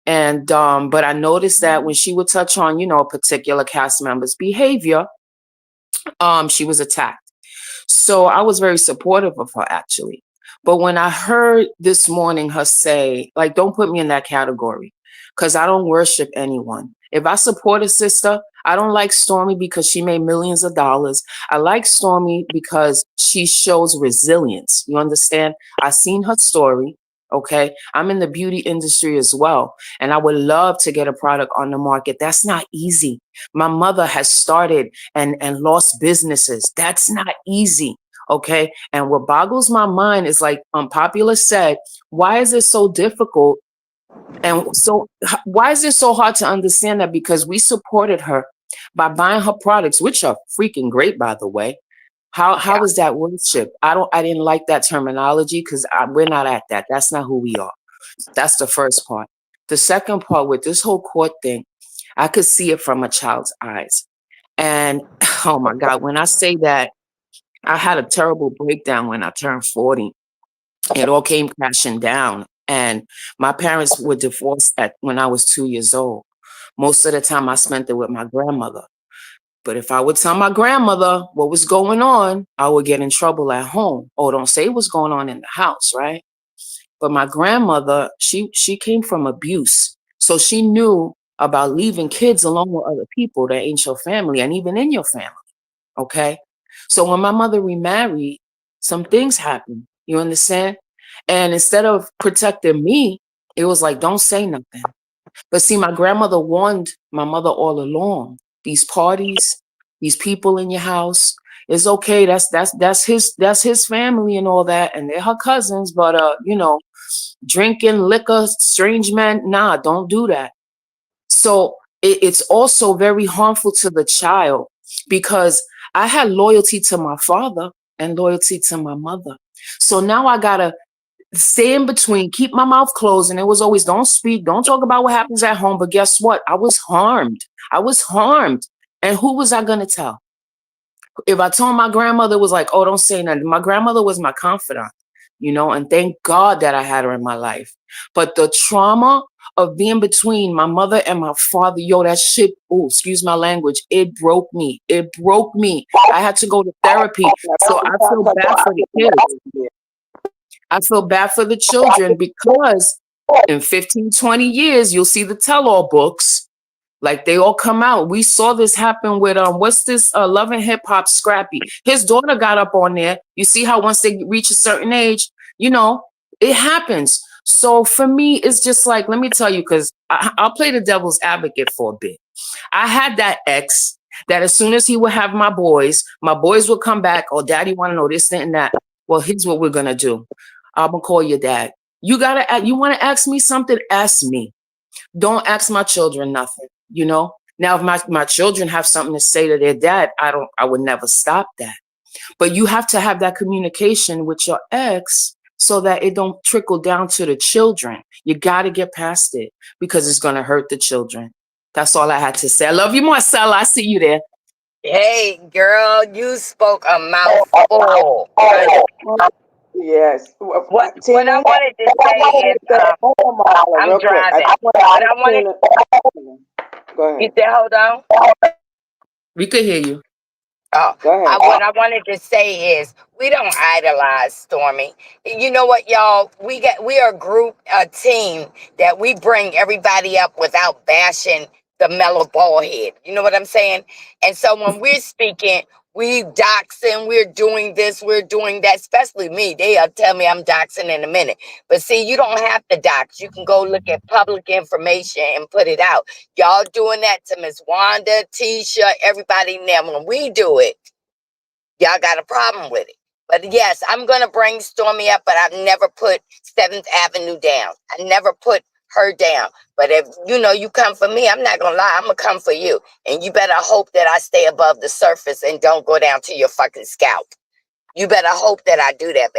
And but I noticed that when she would touch on, a particular cast member's behavior, she was attacked. So I was very supportive of her actually. But when I heard this morning her say, like, don't put me in that category because I don't worship anyone. If I support a sister, I don't like Stormy because she made millions of dollars. I like Stormy because she shows resilience. You understand? I seen her story. Okay. I'm in the beauty industry as well. And I would love to get a product on the market. That's not easy. My mother has started and lost businesses. That's not easy. Okay. And what boggles my mind is like Unpopular said, why is it so difficult? And so why is it so hard to understand that? Because we supported her by buying her products, which are freaking great, by the way. How is that worship? I didn't like that terminology because we're not at that. That's not who we are. That's the first part. The second part with this whole court thing, I could see it from a child's eyes. And oh my God, when I say that, I had a terrible breakdown when I turned 40. It all came crashing down. And my parents were divorced when I was 2 years old. Most of the time I spent it with my grandmother. But if I would tell my grandmother what was going on, I would get in trouble at home. Oh, don't say what's going on in the house, right? But my grandmother, she came from abuse. So she knew about leaving kids alone with other people that ain't your family and even in your family. Okay. So when my mother remarried, some things happened. You understand? And instead of protecting me, it was like, don't say nothing. But see, my grandmother warned my mother all along. These parties, these people in your house, it's okay. That's his family and all that, and they're her cousins. But drinking liquor, strange men, nah, don't do that. So it's also very harmful to the child because I had loyalty to my father and loyalty to my mother. So now I gotta stay in between, keep my mouth closed. And it was always, don't speak, don't talk about what happens at home. But guess what? I was harmed. I was harmed. And who was I going to tell? If I told my grandmother, was like, oh, don't say nothing. My grandmother was my confidant, and thank God that I had her in my life. But the trauma of being between my mother and my father, that shit, oh, excuse my language, it broke me. It broke me. I had to go to therapy. So I feel bad for the kids. I feel bad for the children because in 15, 20 years, you'll see the tell-all books. Like they all come out. We saw this happen with what's this Love and Hip Hop Scrappy. His daughter got up on there. You see how once they reach a certain age, it happens. So for me, it's just like, let me tell you, because I'll play the devil's advocate for a bit. I had that ex that as soon as he would have my boys would come back. Oh, daddy want to know this, that, and that. Well, here's what we're going to do. I'm going to call your dad. You want to ask me something? Ask me. Don't ask my children nothing, Now, if my children have something to say to their dad, I would never stop that. But you have to have that communication with your ex so that it don't trickle down to the children. You got to get past it because it's going to hurt the children. That's all I had to say. I love you, Marcella. I see you there. Hey, girl, you spoke a mouthful. Yes. What Tina, I wanted to say is, I'm real quick. driving. What I wanted, Go ahead. you said, hold on. We could hear you. Oh, Go ahead. what I wanted to say is we don't idolize Stormy. You know what, y'all? We are a team that we bring everybody up without bashing the mellow ball head. You know what I'm saying? And so when we're speaking, we doxing, we're doing this, we're doing that, especially me. They'll tell me I'm doxing in a minute. But see, you don't have to dox. You can go look at public information and put it out. Y'all doing that to Miss Wanda, Tisha, everybody now. When we do it, y'all got a problem with it. But yes, I'm going to bring Stormy up, but I've never put 7th Avenue down. I never put her down. But if, you come for me, I'm not going to lie. I'm going to come for you. And you better hope that I stay above the surface and don't go down to your fucking scalp. You better hope that I do that.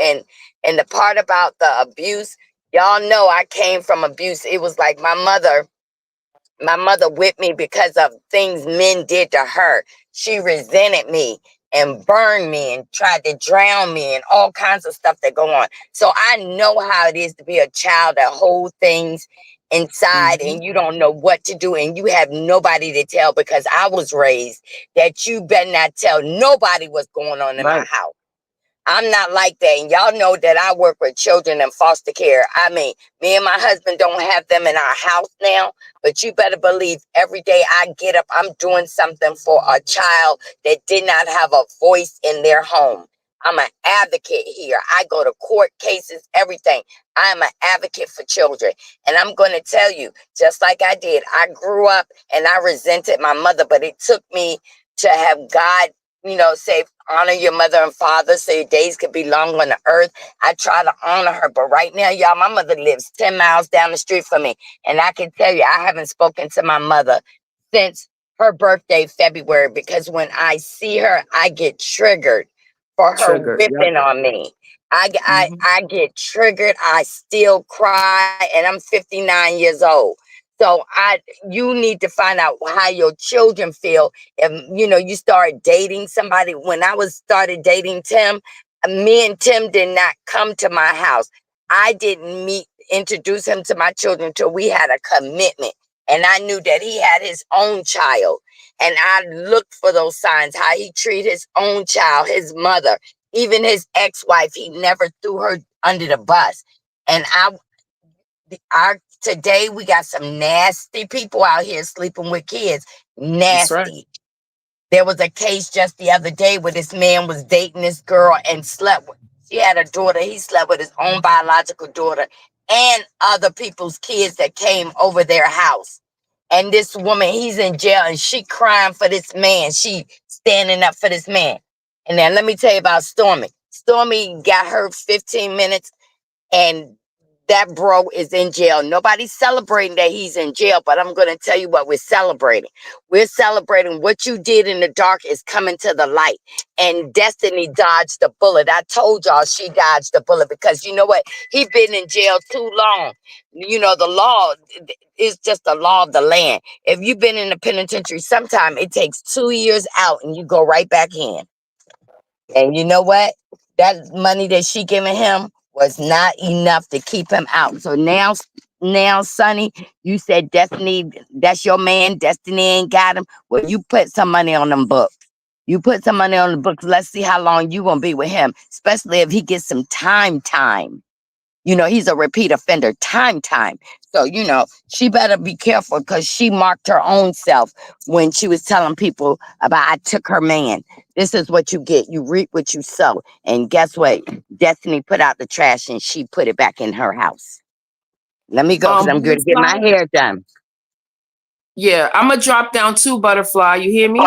And the part about the abuse, y'all know I came from abuse. It was like my mother whipped me because of things men did to her. She resented me and burned me and tried to drown me and all kinds of stuff that go on. So I know how it is to be a child that holds things inside and you don't know what to do and you have nobody to tell, because I was raised that you better not tell nobody what's going on in my house. I'm not like that. And y'all know that I work with children in foster care. I mean, me and my husband don't have them in our house now, but you better believe every day I get up, I'm doing something for a child that did not have a voice in their home. I'm an advocate here. I go to court cases, everything. I'm an advocate for children. And I'm going to tell you, just like I did, I grew up and I resented my mother, but it took me to have God, say, honor your mother and father so your days could be long on the earth. I try to honor her. But right now, y'all, my mother lives 10 miles down the street from me. And I can tell you, I haven't spoken to my mother since her birthday, February, because when I see her, I get triggered for her Triggered. Yep. whipping on me. Mm-hmm. I get triggered. I still cry, and I'm 59 years old. So you need to find out how your children feel if you start dating somebody. When I was started dating Tim, me and Tim did not come to my house. I didn't introduce him to my children till we had a commitment. And I knew that he had his own child. And I looked for those signs, how he treated his own child, his mother, even his ex-wife. He never threw her under the bus. And today we got some nasty people out here sleeping with kids. That's right. Nasty. There was a case just the other day where this man was dating this girl and slept with. She had a daughter. He slept with his own biological daughter and other people's kids that came over their house. And this woman, he's in jail and she crying for this man. She standing up for this man. And now let me tell you about Stormy. Stormy got her 15 minutes and that bro is in jail. Nobody's celebrating that he's in jail, but I'm going to tell you what we're celebrating. We're celebrating what you did in the dark is coming to the light. And Destiny dodged the bullet. I told y'all she dodged the bullet because you know what? He been in jail too long. The law is just the law of the land. If you've been in the penitentiary, sometime it takes 2 years out and you go right back in. And you know what? That money that she giving him was not enough to keep him out. So now, Sonny, you said Destiny, that's your man. Destiny ain't got him. Well, you put some money on them books. You put some money on the books. Let's see how long you gonna be with him, especially if he gets some time. He's a repeat offender, time. So, she better be careful because she marked her own self when she was telling people about, I took her man. This is what you get. You reap what you sow. And guess what? Destiny put out the trash and she put it back in her house. Let me go because I'm going to get my Butterfly. hair done. Yeah, I'm gonna drop down too, Butterfly. You hear me?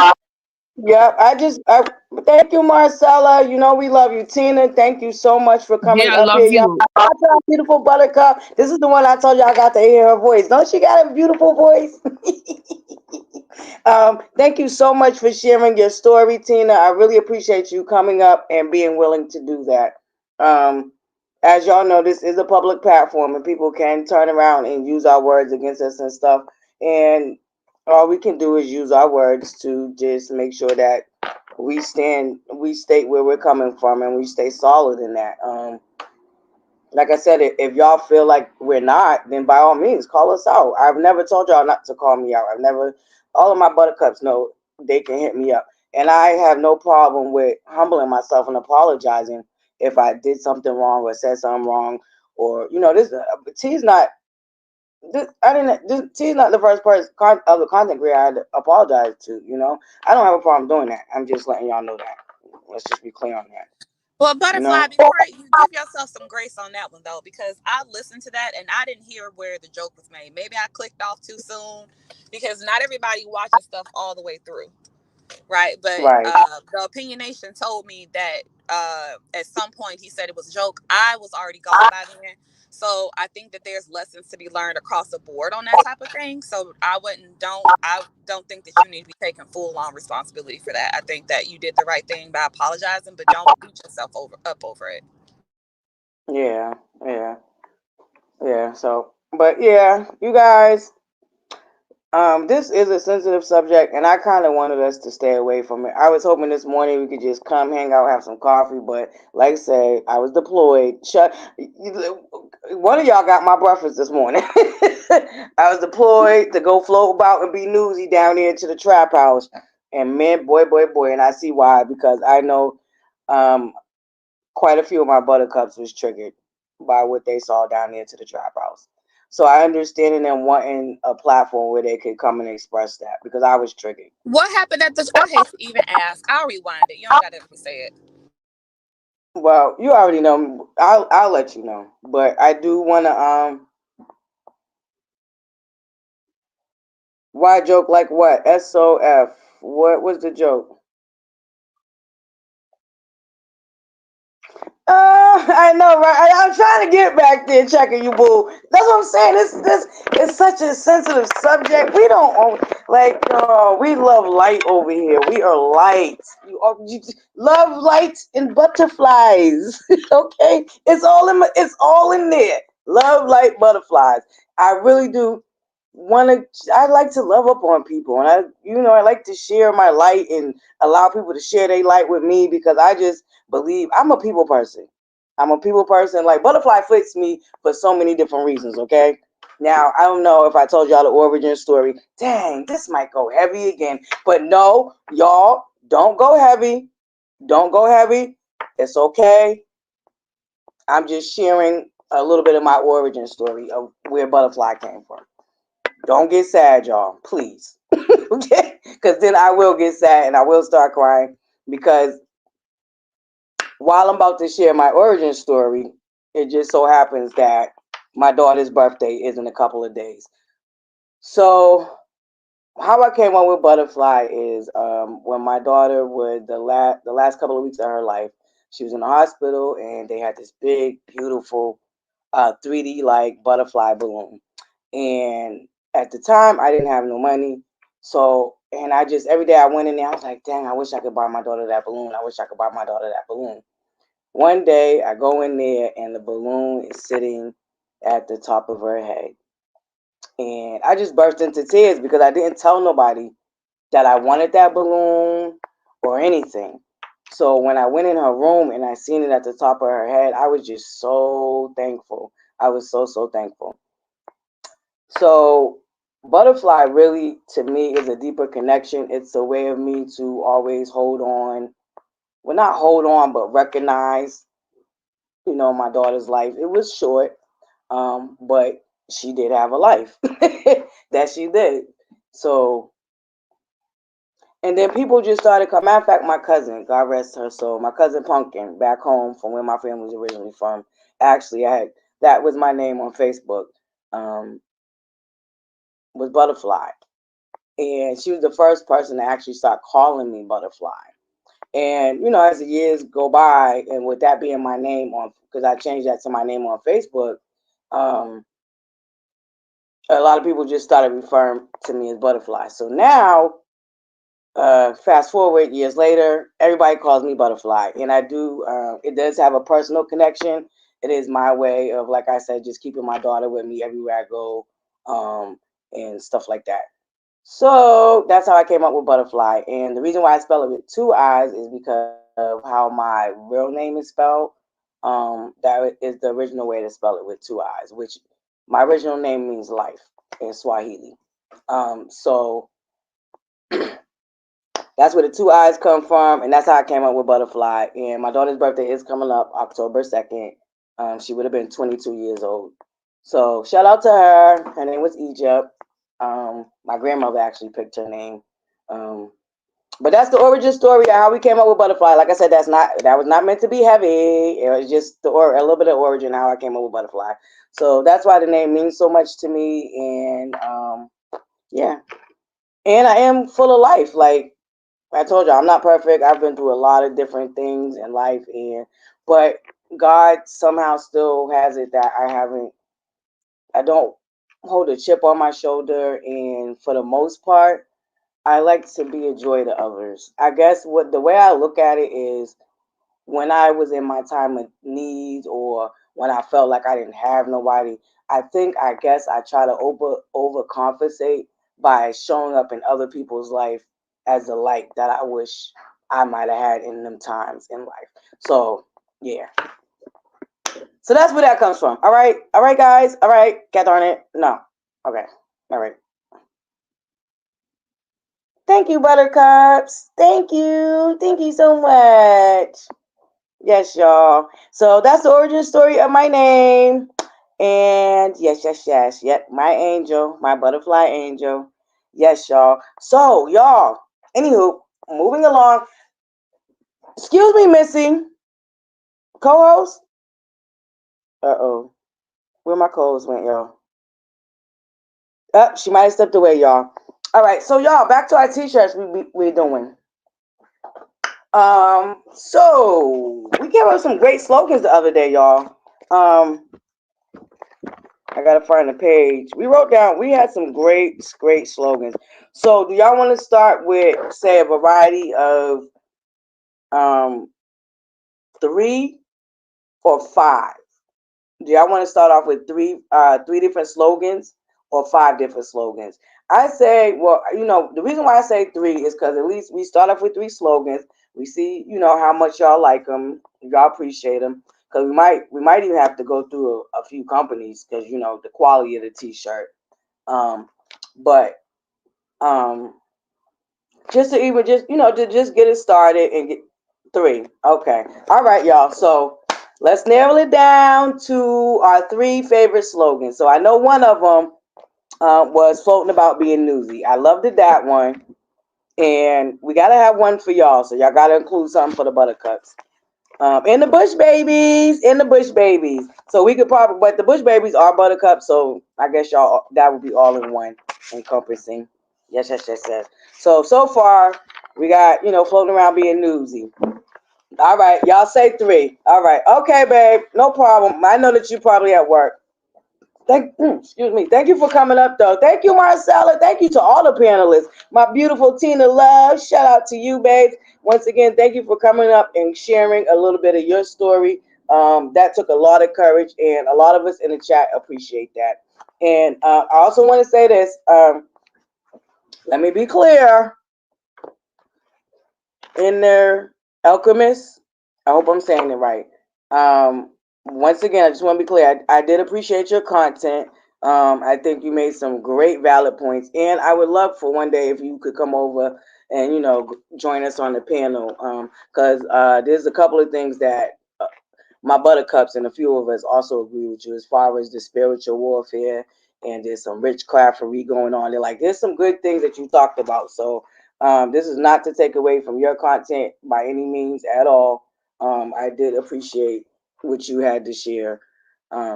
Yep, thank you, Marcella. We love you. Tina, thank you so much for coming Yeah, I up love here. Y'all, you. that's our beautiful Buttercup. This is the one I told you I got to hear her voice. Don't she got a beautiful voice? Thank you so much for sharing your story, Tina. I really appreciate you coming up and being willing to do that. Um, as y'all know, this is a public platform and people can turn around and use our words against us and stuff. And all we can do is use our words to just make sure that we state where we're coming from and we stay solid in that. Like I said, if y'all feel like we're not, then by all means, call us out. I've never told y'all not to call me out. All of my buttercups know they can hit me up. And I have no problem with humbling myself and apologizing if I did something wrong or said something wrong. Or, T's not, T's not the first person of the content creator I had to apologize to, I don't have a problem doing that. I'm just letting y'all know that. Let's just be clear on that, Well, you know? Butterfly, before you give yourself some grace on that one though, because I listened to that and I didn't hear where the joke was made. Maybe I clicked off too soon because not everybody watches stuff all the way through. Right, but Right. the opinion nation told me that at some point he said it was a joke. I was already gone by then, so I think that there's lessons to be learned across the board on that type of thing. So I don't think that you need to be taking full on responsibility for that. I think that you did the right thing by apologizing, but don't beat yourself over it. Yeah, yeah, yeah. So, but yeah, you guys, this is a sensitive subject, and I kind of wanted us to stay away from it. I was hoping this morning we could just come hang out, have some coffee, but like I say, I was deployed. One of y'all got my breakfast this morning. I was deployed to go float about and be newsy down there to the trap house, and man, boy, and I see why because I know, quite a few of my buttercups was triggered by what they saw down there to the trap house. So I understand them wanting a platform where they could come and express that because I was triggered. What happened at the? I hate to even ask. I'll rewind it. You don't got to say it. Well, you already know. I'll let you know. But I do wanna why joke like what? SOF. What was the joke? I know, right? I'm trying to get back there checking you, boo. That's what I'm saying. This is such a sensitive subject. We don't like. We love light over here. We are light. You love light and butterflies. Okay, It's all in there. Love light butterflies. I really do want to. I like to love up on people, and I like to share my light and allow people to share their light with me because I just believe I'm a people person. I'm a people person. Like butterfly fits me for so many different reasons. Okay. Now I don't know if I told y'all the origin story. Dang, this might go heavy again. But no, y'all don't go heavy. Don't go heavy. It's okay. I'm just sharing a little bit of my origin story of where butterfly came from. Don't get sad, y'all. Please. Okay? Because then I will get sad and I will start crying because while I'm about to share my origin story, it just so happens that my daughter's birthday is in a couple of days. So how I came up with butterfly is when my daughter was the last couple of weeks of her life, she was in the hospital and they had this big, beautiful 3D like butterfly balloon. And at the time, I didn't have no money. So, and I just, every day I went in there, I was like, dang, I wish I could buy my daughter that balloon. I wish I could buy my daughter that balloon. One day I go in there and the balloon is sitting at the top of her head. And I just burst into tears because I didn't tell nobody that I wanted that balloon or anything. So when I went in her room and I seen it at the top of her head, I was just so thankful. I was so thankful. So butterfly really to me is a deeper connection. It's a way of me to always hold on. Well, not hold on, but recognize, my daughter's life. It was short, but she did have a life that she did. So, and then people just started coming. Matter of fact, my cousin, God rest her soul, my cousin Pumpkin, back home from where my family was originally from. Actually, that was my name on Facebook. Um, was Butterfly, and she was the first person to actually start calling me Butterfly. And as the years go by, and with that being my name on, because I changed that to my name on Facebook, um, a lot of people just started referring to me as Butterfly. So now, fast forward years later, everybody calls me Butterfly, and I do. It does have a personal connection. It is my way of, like I said, just keeping my daughter with me everywhere I go, and stuff like that. So that's how I came up with butterfly. And the reason why I spell it with two I's is because of how my real name is spelled. That is the original way to spell it with two I's, which my original name means life in Swahili. So that's where the two I's come from, and that's how I came up with butterfly. And my daughter's birthday is coming up October 2nd. She would have been 22 years old. So shout out to her. Her name was Egypt. My grandmother actually picked her name. Um, but that's the origin story of how we came up with butterfly. Like I said, that was not meant to be heavy. It was just a little bit of origin how I came up with butterfly. So that's why the name means so much to me. And yeah, and I am full of life. Like I told you, I'm not perfect. I've been through a lot of different things in life, but God somehow still has it that I don't hold a chip on my shoulder, and for the most part, I like to be a joy to others. I guess what the way I look at it is when I was in my time of need or when I felt like I didn't have nobody, I guess I try to overcompensate by showing up in other people's life as the light that I wish I might have had in them times in life. So yeah. So that's where that comes from. All right. All right, guys. All right. God darn it. No. Okay. All right. Thank you, Buttercups. Thank you. Thank you so much. Yes, y'all. So that's the origin story of my name. And yes. Yep, my angel, my butterfly angel. Yes, y'all. So, y'all, anywho, moving along. Excuse me, Missy. Co-host? Uh-oh. Where my co-host went, y'all? She might have stepped away, y'all. All right, so y'all, back to our t-shirts we're doing. So we came up with some great slogans the other day, y'all. I gotta find the page. We wrote down. We had some great slogans. So, do y'all want to start with, say, a variety of 3 or 5? Do y'all want to start off with three different slogans or 5 different slogans? I say, well, the reason why I say 3 is because at least we start off with 3 slogans. We see, how much y'all like them, y'all appreciate them. Because we might even have to go through a few companies because the quality of the t-shirt. But just to even to just get it started and get 3. Okay, all right, y'all. So let's narrow it down to our 3 favorite slogans. So I know one of them was floating about being newsy. I loved that one, and we gotta have one for y'all. So y'all gotta include something for the Buttercups. And the Bush Babies, So we could probably, but the Bush Babies are Buttercups, so I guess y'all that would be all in one, encompassing. Yes. So far we got floating around being newsy. All right, y'all say 3. All right, okay, babe, no problem. I know that you probably at work. Excuse me. Thank you for coming up, though. Thank you, Marcella. Thank you to all the panelists. My beautiful Tina Love. Shout out to you, babes. Once again, thank you for coming up and sharing a little bit of your story. That took a lot of courage, and a lot of us in the chat appreciate that. And I also want to say this. Let me be clear. In there, Alchemist. I hope I'm saying it right. Once again, I just want to be clear. I did appreciate your content. I think you made some great valid points, and I would love for one day if you could come over and join us on the panel. Because there's a couple of things that my Buttercups and a few of us also agree with you as far as the spiritual warfare, and there's some rich craftery going on there. Like there's some good things that you talked about. So this is not to take away from your content by any means at all. I did appreciate what you had to share.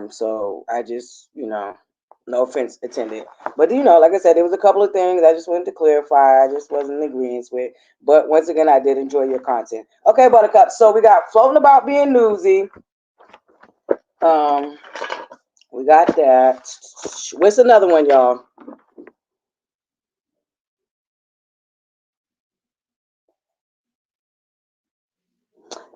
So I just, no offense intended. But, like I said, there was a couple of things I just wanted to clarify. I just wasn't in agreement with. But once again, I did enjoy your content. Okay, Buttercup. So we got floating about being newsy. We got that. What's another one, y'all?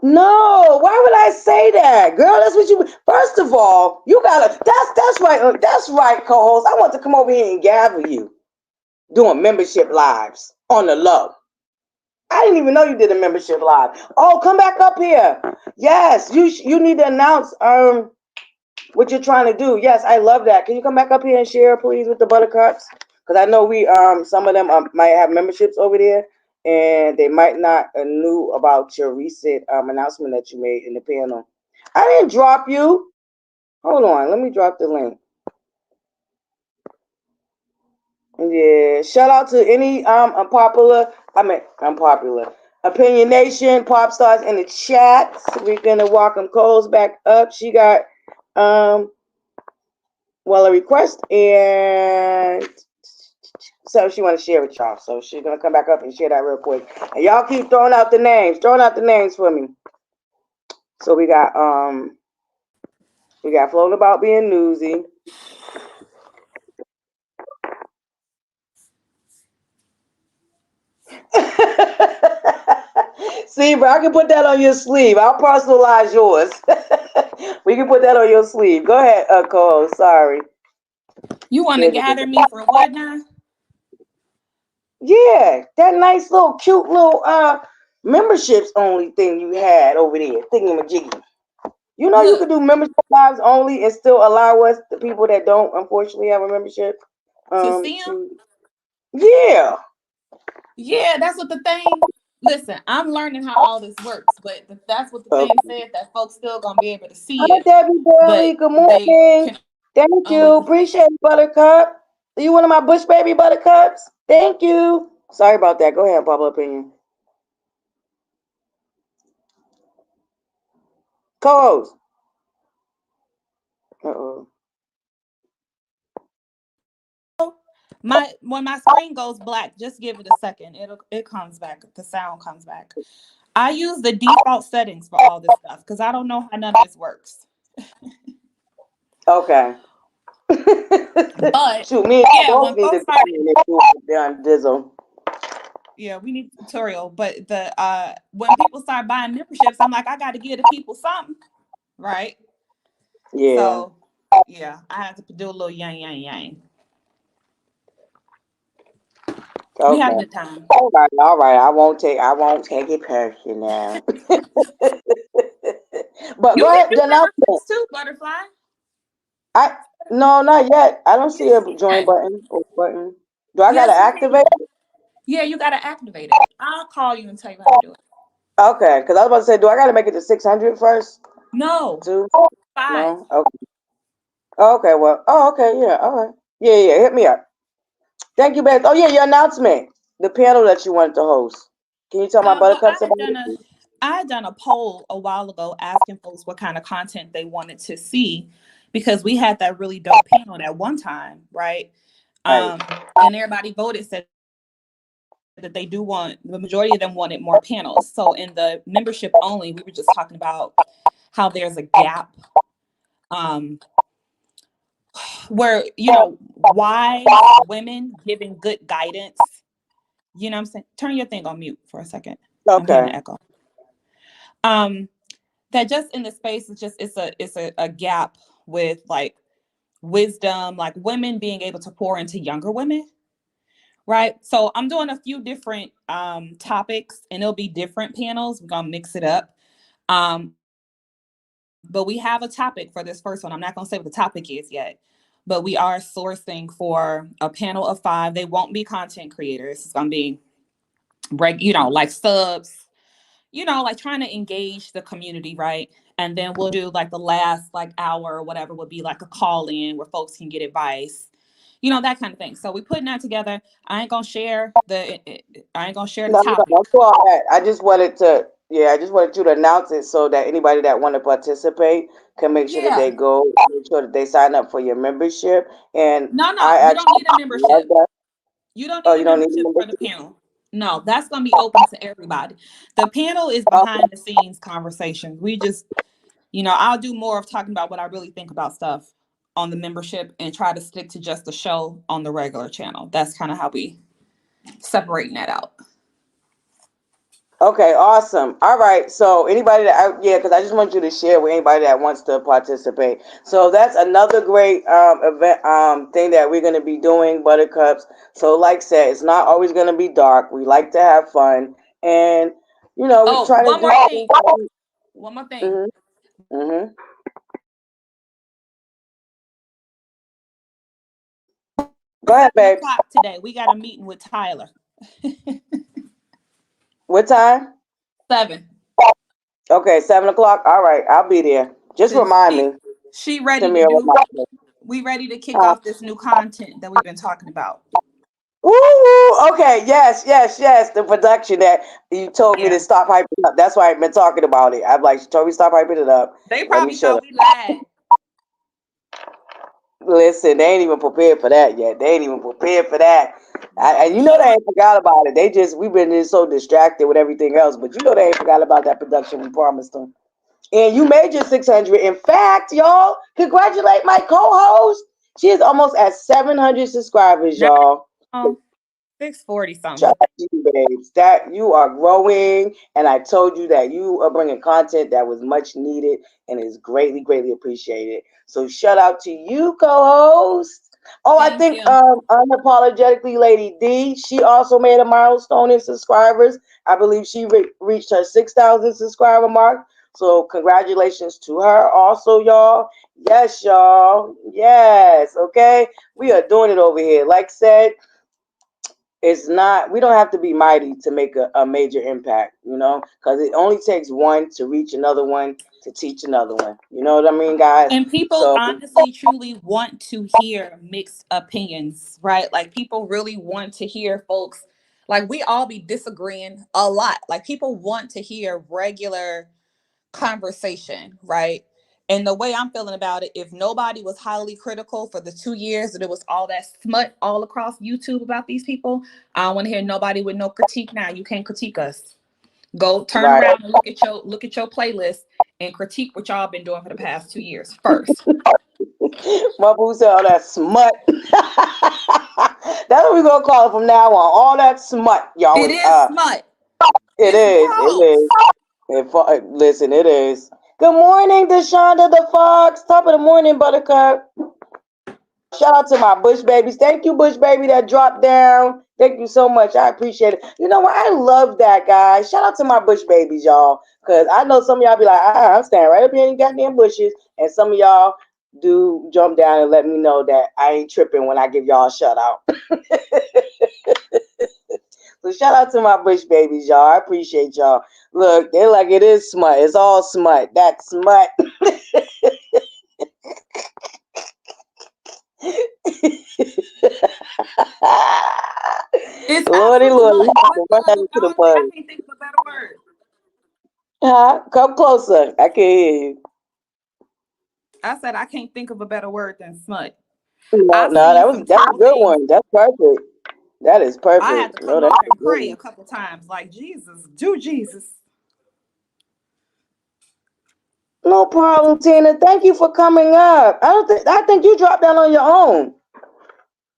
No, why would I say that, girl? That's what you. First of all, you gotta. That's right. That's right, co-host. I want to come over here and gather you doing membership lives on the low. I didn't even know you did a membership live. Oh, come back up here. Yes, you need to announce what you're trying to do. Yes, I love that. Can you come back up here and share, please, with the Buttercups? Because I know we some of them might have memberships over there, and they might not knew about your recent announcement that you made in the panel. I didn't drop you. Hold on, let me drop the link. Yeah, shout out to any unpopular opinionation pop stars in the chat. We're gonna welcome Coles back up. She got a request, and so she want to share with y'all. So she's gonna come back up and share that real quick. And y'all keep throwing out the names for me. So we got floating about being newsy. See, bro, I can put that on your sleeve. I'll personalize yours. We can put that on your sleeve. Go ahead, Cole. Sorry. You want to gather me for what now? Yeah, that nice little cute little memberships only thing you had over there, thingy-majiggy. You know, you could do membership lives only and still allow us, the people that don't unfortunately have a membership, to see them. Yeah. Yeah, that's what the thing. Listen, I'm learning how all this works, but that's what the thing said, that folks still gonna be able to see Hi, it. Debbie Bailey. But Good they morning. can Thank you. only. Appreciate it, Buttercup. Are you one of my Bush Baby Buttercups? Thank you. Sorry about that. Go ahead, Pablo Opinion. Co-host. Uh-oh. When my screen goes black, just give it a second. It comes back. The sound comes back. I use the default settings for all this stuff because I don't know how none of this works. Okay. But Shoot, me and I yeah, both when need to folks do start, it on Dizzle. yeah, we need a tutorial. But the when people start buying memberships, I'm like, I got to give the people something, right? Yeah. So yeah, I have to do a little yang yang yang. We had a Okay. good time. All right. All right. I won't take it personal. But You go can ahead, do the announcement. memberships too, ButterFlii. I No, not yet. I don't see Yes, a you join can. button or button. Do I gotta Yes, you activate can. it? Yeah, you got to activate it. I'll call you and tell you how to do it. Okay, because I was about to say, do I gotta make it to 600 first? No, Too? 5. No? Okay. Okay, well, okay, yeah, all right. Yeah, yeah, hit me up. Thank you, Beth. Oh, yeah, your announcement. The panel that you wanted to host. Can you tell my Well, buttercups about it? I had done a poll a while ago asking folks what kind of content they wanted to see because we had that really dope panel at one time, right? Right. And everybody voted, said that they do want, the majority of them wanted more panels. So in the membership only, we were just talking about how there's a gap, um, where, wise women giving good guidance. You know what I'm saying? Turn your thing on mute for a second. I'm hearing Okay. the echo. Um, that just in the space is just it's a gap with like wisdom, like women being able to pour into younger women, right? So I'm doing a few different topics, and it'll be different panels. We're gonna mix it up. But we have a topic for this first one. I'm not gonna say what the topic is yet, but we are sourcing for a panel of 5. They won't be content creators. It's gonna be like subs, like trying to engage the community, right? And then we'll do like the last like hour or whatever would be like a call in where folks can get advice, that kind of thing. So we putting that together. I ain't gonna share the No, no, topic. don't do all that. I just wanted you to announce it so that anybody that want to participate can make sure that Yeah. they go, make sure that they sign up for your membership. And No, I you don't actually need a love membership. that. You don't Oh, need a you don't need a membership for the membership? panel. No, that's gonna be open to everybody. The panel is Okay. behind the scenes conversations. We just I'll do more of talking about what I really think about stuff on the membership and try to stick to just the show on the regular channel. That's kind of how we separating that out. Okay, awesome. All right. So anybody yeah, because I just want you to share with anybody that wants to participate. So that's another great event thing that we're going to be doing, Buttercups. So like I said, it's not always going to be dark. We like to have fun, and we Oh, try to do things. One more thing. Mhm. Mhm. Go ahead, 7 o'clock babes. today. We got a meeting with Tyler. What time? 7. Okay, 7 o'clock. All right, I'll be there. Just Cause remind me. she ready Send to me a do. reminder. We ready to kick off this new content that we've been talking about. Woo! Okay, yes, yes, yes. The production that you told me to Yeah. stop hyping up. That's why I've been talking about it. I'm like, she told me to stop hyping it up. They Let me probably shut thought up. we lied. Listen, they ain't even prepared for that yet. They ain't even prepared for that. No, And we you know they showing. ain't forgot about it. We've been just so distracted with everything else, but they ain't forgot about that production we promised them. And you made your 600. In fact, y'all, congratulate my co-host. She is almost at 700 subscribers, y'all. No, 640 Shout something. out to you, babes. That you are growing, and I told you that you are bringing content that was much needed and is greatly, greatly appreciated. So shout out to you, co-host. Oh, I Thank think you. unapologetically, Lady D. She also made a milestone in subscribers. I believe she reached her 6,000 subscriber mark. So congratulations to her, also, y'all. Yes, y'all. Yes. Okay, we are doing it over here. Like I said, it's not, we don't have to be mighty to make a major impact, because it only takes one to reach another one to teach another one. You know what I mean, guys? And people So honestly, truly want to hear mixed opinions, right? Like people really want to hear folks, like we all be disagreeing a lot. Like people want to hear regular conversation, right? And the way I'm feeling about it, if nobody was highly critical for the 2 years that it was all that smut all across YouTube about these people, I don't want to hear nobody with no critique now. You can't critique us. Go turn Right. around and look at your playlist and critique what y'all been doing for the past 2 years first. My boo said all that smut. That's what we're gonna call it from now on. All that smut, y'all. It is smut. It It's is. It gross. is. Listen, it is. Good morning, Deshonda the Fox. Top of the morning, Buttercup. Shout out to my Bush babies. Thank you, Bush baby, that dropped down. Thank you so much. I appreciate it. You know what? I love that, guys. Shout out to my Bush babies, y'all. Because I know some of y'all be like, I'm standing right up here in the goddamn bushes. And some of y'all do jump down and let me know that I ain't tripping when I give y'all a shout out. So shout out to my Bush babies, y'all. I appreciate y'all. Look, they're like, it is smut. It's all smut. That's smut. It's Lordy, absolute Lordy, we smut. have to run that into the bud. I can't think of a better word. Huh? Come closer. I can't hear you. I said I can't think of a better word than smut. No, I've no, seen some that's a terrible good things. one. That's perfect. That is I had perfect. to No, come that's off a and good pray a one. couple times, like Jesus, do Jesus. No problem, Tina. Thank you for coming up. I think you dropped down on your own.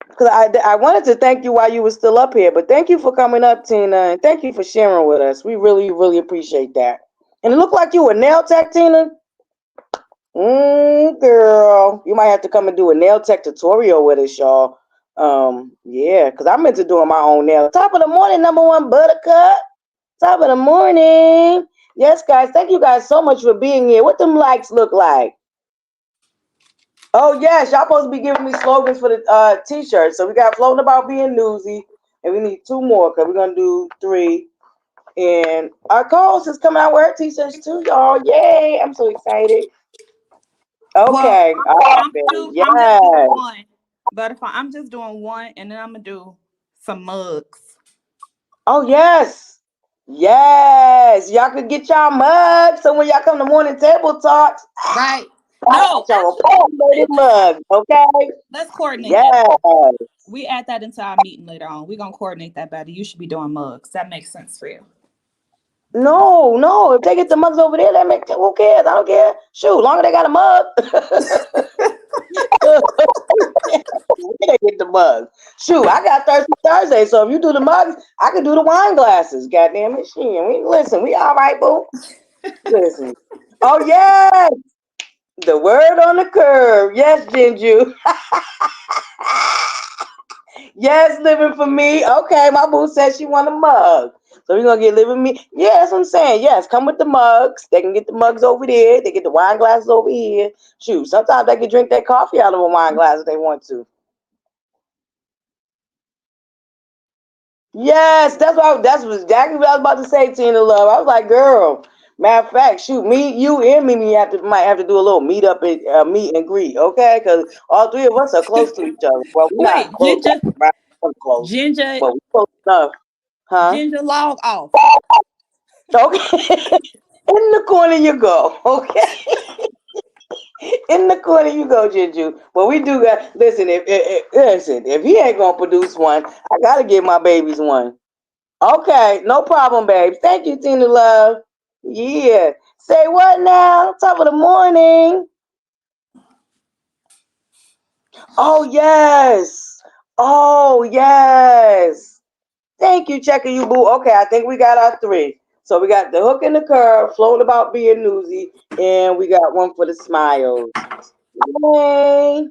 Because I wanted to thank you while you were still up here, but thank you for coming up, Tina, and thank you for sharing with us. We really, really appreciate that. And it looked like you were nail tech, Tina. Girl, you might have to come and do a nail tech tutorial with us, y'all. Yeah, because I'm into doing my own nails. Top of the morning, number one, Buttercup. Top of the morning. Yes, guys, thank you guys so much for being here. What them likes look like? Oh, yes, y'all supposed to be giving me slogans for the t-shirts. So we got floating about being newsy, and we need 2 more because we're going to do 3. And our co-host is coming out with her t-shirts too, y'all. Yay, I'm so excited. Well, Okay, all right, baby. I'm just doing Yes. one. Butterfly, I'm just doing one, and then I'm gonna do some mugs. Oh, yes. Yes. Y'all could get y'all mugs. So when y'all come to morning table talks, Right. I No, got y'all a actually, formulated listen, mugs, okay? let's coordinate that Yes. better. We add that into our meeting later on. We're gonna coordinate that better. You should be doing mugs. That makes sense for you. No, no. If they get the mugs over there, that makes who cares? I don't care. Shoot, long as they got a mug. They get the mugs. Shoot, I got Thirsty Thursday, so if you do the mugs, I can do the wine glasses. Goddamn it, shit. We all right, boo. Listen. Oh yes, the word on the curve. Yes, Jinju. Yes, living for me. Okay, my boo said she want a mug. So we're gonna get living me. Yeah, that's what I'm saying. Yes, come with the mugs. They can get the mugs over there. They get the wine glasses over here. Shoot, sometimes they can drink their coffee out of a wine glass if they want to. Yes, that's what exactly what I was about to say, Tina Love. I was like, girl, matter of fact, shoot, me, you, and Mimi might have to do a little meet up and meet and greet, okay? Because all 3 of us are close to each other. Well, we're not Wait, close, right? We're close, Ginger, but we're close enough, huh? Ginger, log off. Okay. In the corner you go, okay? In the corner you go, Jinju. But we do got listen. If he ain't gonna produce one, I gotta give my babies one. Okay, no problem, babe. Thank you, Tina Love. Yeah. Say what now? Top of the morning. Oh yes. Oh yes. Thank you, Checker You Boo. Okay, I think we got our 3. So we got the hook and the curve, floating about being newsy, and we got one for the smiles. Yay.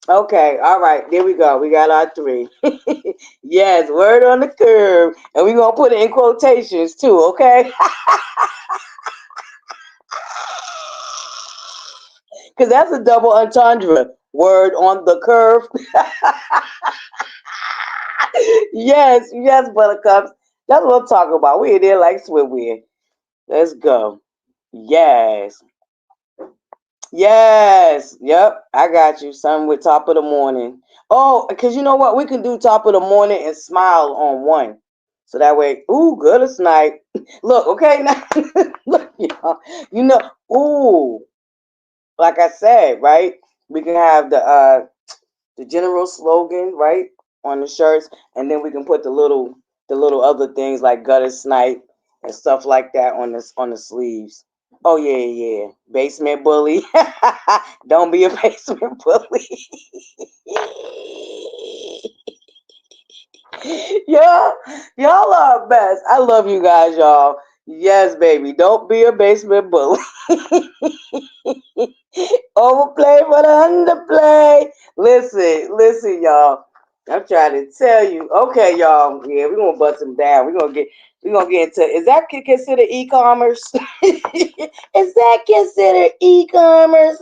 Okay, all right, there we go. We got our 3. Yes, word on the curve. And we're gonna put it in quotations too, okay? Because that's a double entendre. Word on the curve. Yes, yes, buttercups. That's what I'm talking about. We're there like swimwear. Let's go. Yes. Yes. Yep. I got you. Something with top of the morning. Oh, because you know what? We can do top of the morning and smile on one. So that way, ooh, good as night. Look, okay, now, look, y'all, you know, ooh, like I said, right? We can have the general slogan, right, on the shirts, and then we can put the little other things like gutter snipe and stuff like that on the sleeves. Oh yeah, yeah. Basement bully. Don't be a basement bully. y'all, y'all are best. I love you guys, y'all. Yes, baby. Don't be a basement bully. Overplay for the underplay. Listen, y'all. I'm trying to tell you. Okay, y'all. Yeah, we're gonna bust them down. We're gonna get into, is that considered e-commerce? Is that considered e-commerce?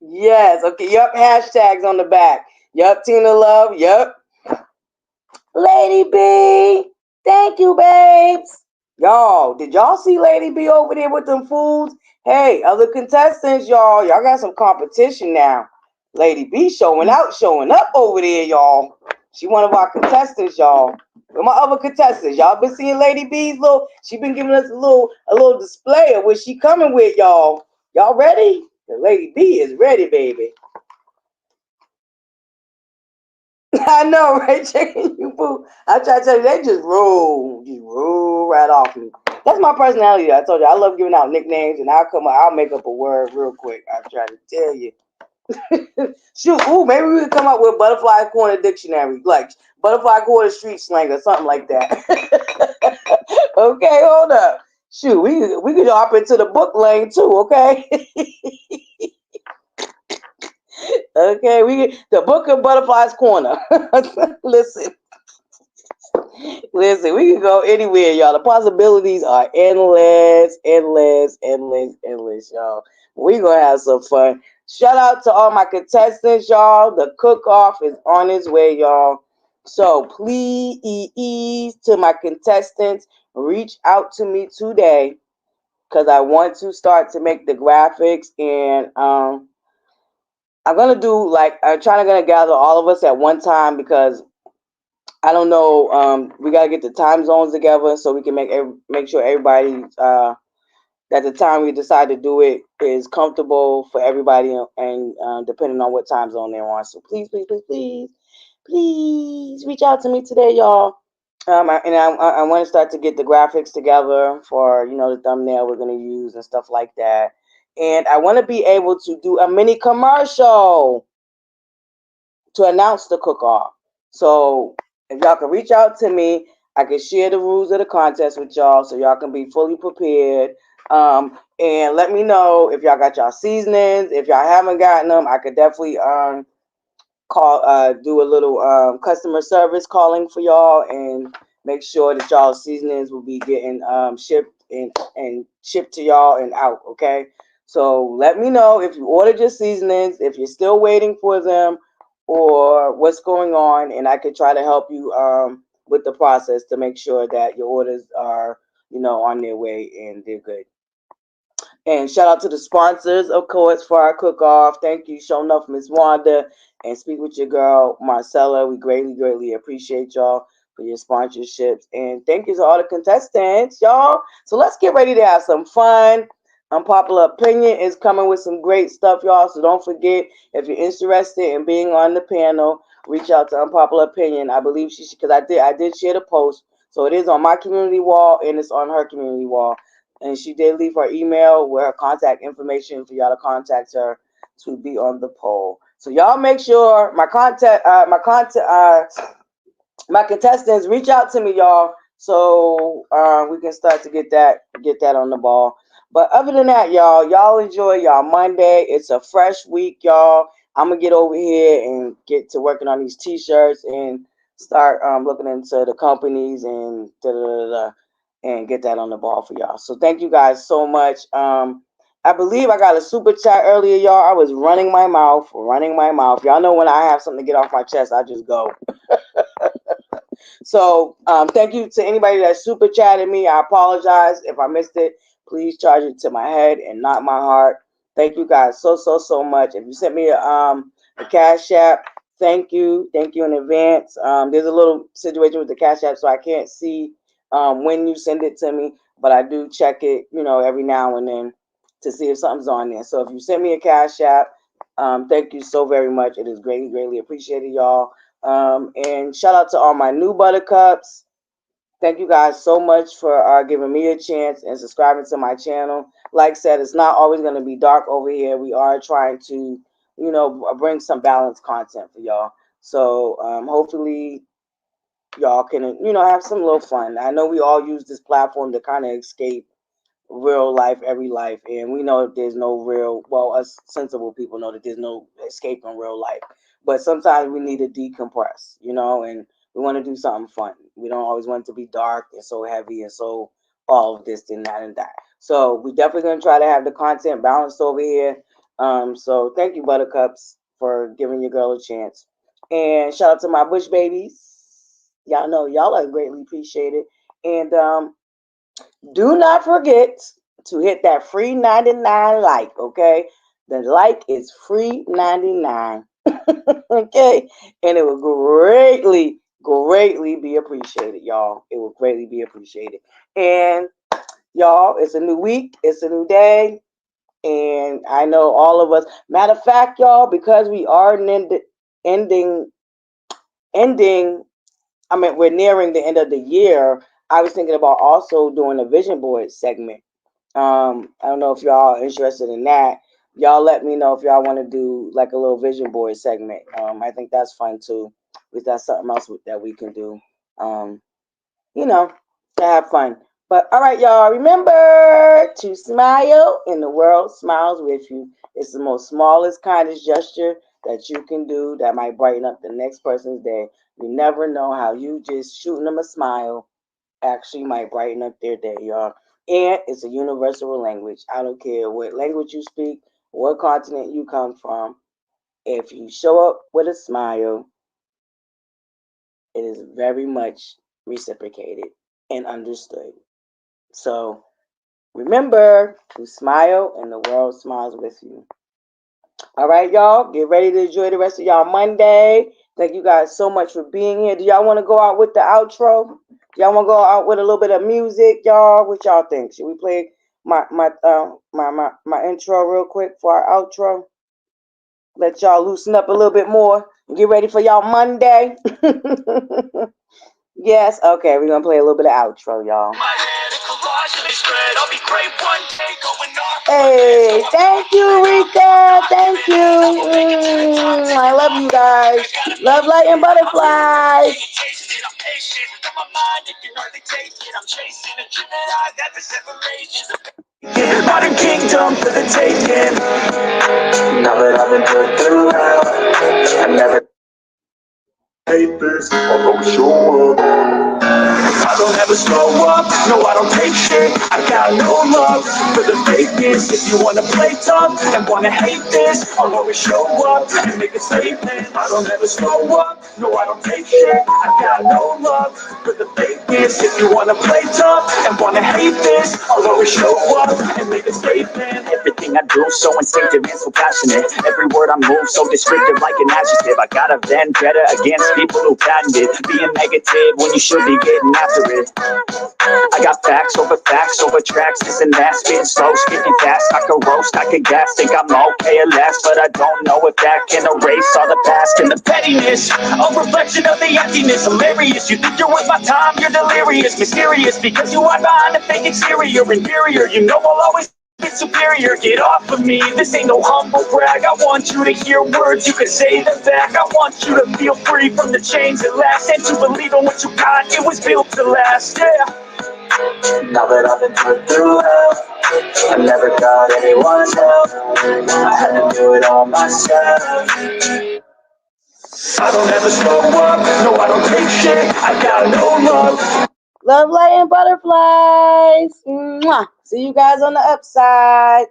Yes. Okay. Yup. Hashtags on the back. Yup. Tina Love. Yup. Lady B. Thank you, babes. Y'all, did y'all see Lady B over there with them foods? Hey, other contestants, y'all got some competition now. Lady B showing out, showing up over there, y'all. She one of our contestants, y'all. Where my other contestants? Y'all been seeing Lady B's she been giving us a little display of what she coming with, y'all. Y'all ready? The Lady B is ready, baby. I know, right? Chicken you food. I try to tell you, they just roll right off me. That's my personality. I told you, I love giving out nicknames, and I'll make up a word real quick. I try to tell you. Shoot, ooh, maybe we could come up with Butterfly Corner Dictionary, like Butterfly Corner Street Slang or something like that. Okay, hold up. Shoot, we could hop into the book lane too. Okay. Okay, the book of Butterfly's Corner. Listen. Listen, we can go anywhere, y'all. The possibilities are endless, endless, endless, endless, y'all. We gonna have some fun. Shout out to all my contestants, y'all. The cook-off is on its way, y'all. So please, to my contestants, reach out to me today because I want to start to make the graphics, and I'm gonna do like I'm trying to gonna gather all of us at one time because I don't know. We gotta get the time zones together so we can make sure everybody that the time we decide to do it is comfortable for everybody, and depending on what time zone they're on. So please, please, please, please, please reach out to me today, y'all. I want to start to get the graphics together for the thumbnail we're gonna use and stuff like that. And I want to be able to do a mini commercial to announce the cook-off. So if y'all can reach out to me, I can share the rules of the contest with y'all so y'all can be fully prepared. And let me know if y'all got y'all seasonings. If y'all haven't gotten them, I could definitely do a little customer service calling for y'all and make sure that y'all seasonings will be getting shipped and shipped to y'all and out. Okay. So let me know if you ordered your seasonings, if you're still waiting for them, or what's going on, and I could try to help you with the process to make sure that your orders are on their way and they're good. And shout out to the sponsors, of course, for our cook-off. Thank you, show enough, Miss Wanda, and Speak with Your Girl, Marcella. We greatly, greatly appreciate y'all for your sponsorships. And thank you to all the contestants, y'all. So let's get ready to have some fun. Unpopular Opinion is coming with some great stuff, y'all. So don't forget, if you're interested in being on the panel, reach out to Unpopular Opinion. I believe because I did share the post. So it is on my community wall and it's on her community wall. And she did leave her email with her contact information for y'all to contact her to be on the poll. So y'all make sure my contestants reach out to me, y'all, so we can start to get that on the ball. But other than that, y'all enjoy y'all Monday. It's a fresh week, y'all. I'm gonna get over here and get to working on these t-shirts and start looking into the companies and and get that on the ball for y'all. So thank you guys so much. I believe I got a super chat earlier, y'all. I was running my mouth. Y'all know when I have something to get off my chest, I just go. So thank you to anybody that super chatted me. I apologize if I missed it. Please charge it to my head and not my heart. Thank you guys so much. If you sent me a cash app, Thank you in advance. There's a little situation with the Cash App, so I can't see when you send it to me, but I do check it, every now and then to see if something's on there. So if you send me a Cash App, thank you so very much. It is greatly appreciated, y'all. And shout out to all my new Buttercups. Thank you guys so much for giving me a chance and subscribing to my channel. Like I said, it's not always going to be dark over here. We are trying to, bring some balanced content for y'all. So hopefully y'all can, have some little fun. I know we all use this platform to kind of escape real life, every life, and we know that there's no real, well, us sensible people know that there's no escape from real life, but sometimes we need to decompress, and we want to do something fun. We don't always want it to be dark and so heavy and so all of this and that. So we definitely going to try to have the content balanced over here. So thank you, Buttercups, for giving your girl a chance, and shout out to my Bush babies. Y'all know y'all are greatly appreciated. And do not forget to hit that free 99 like, okay? The like is free 99. Okay? And it will greatly be appreciated, y'all. It will greatly be appreciated. And y'all, it's a new week, it's a new day. And I know all of us, matter of fact, y'all, because we are ending, we're nearing the end of the year. I was thinking about also doing a vision board segment. I don't know if y'all are interested in that. Y'all let me know if y'all want to do like a little vision board segment. I think that's fun too. If that's something else that we can do. You know, to have fun. But all right, y'all, remember to smile and the world smiles with you. It's the most smallest, kindest gesture that you can do that might brighten up the next person's day. You never know how you just shooting them a smile actually might brighten up their day, y'all. And it's a universal language. I don't care what language you speak, what continent you come from. If you show up with a smile, it is very much reciprocated and understood. So remember to smile and the world smiles with you. All right, y'all, get ready to enjoy the rest of y'all Monday. Thank you guys so much for being here. Do y'all want to go out with the outro? Y'all want to go out with a little bit of music, y'all? What y'all think? Should we play my intro real quick for our outro? Let y'all loosen up a little bit more and get ready for y'all Monday. Yes, okay, we're gonna play a little bit of outro, y'all. Hey, thank you, Rika. Thank you. I love you guys. Love, light, and butterflies. Modern kingdom for the taking. Now that I've been put through hell, I never hate this, although sure. I don't ever slow up, no I don't take shit. I got no love for the fakeness. If you wanna play tough and wanna hate this, I'll always show up and make a statement. I don't ever slow up, no I don't take shit. I got no love for the fakeness. If you wanna play tough and wanna hate this, I'll always show up and make a statement. Everything I do so instinctive and so passionate. Every word I move so descriptive like an adjective. I got a vendetta against people who patented being negative when you should be getting after it. I got facts over tracks, this and that. Spitting slow, speaking fast. I could roast, I could gas. Think I'm okay at last, but I don't know if that can erase all the past and the pettiness. A reflection of the emptiness. Hilarious. You think you're worth my time? You're delirious, mysterious, because you are behind a fake exterior. Inferior. You know I'll always be superior. Get off of me. This ain't no humble brag. I want you to hear words. You can say them back. I want you to feel free from the chains that last, and to believe in what you got. It was built to last. Yeah. Now that I've been put through hell, I never got anyone's help. I had to do it all myself. I don't ever slow up, no I don't take shit. I got no love. Love, light, and butterflies. Mwah. See you guys on the upside.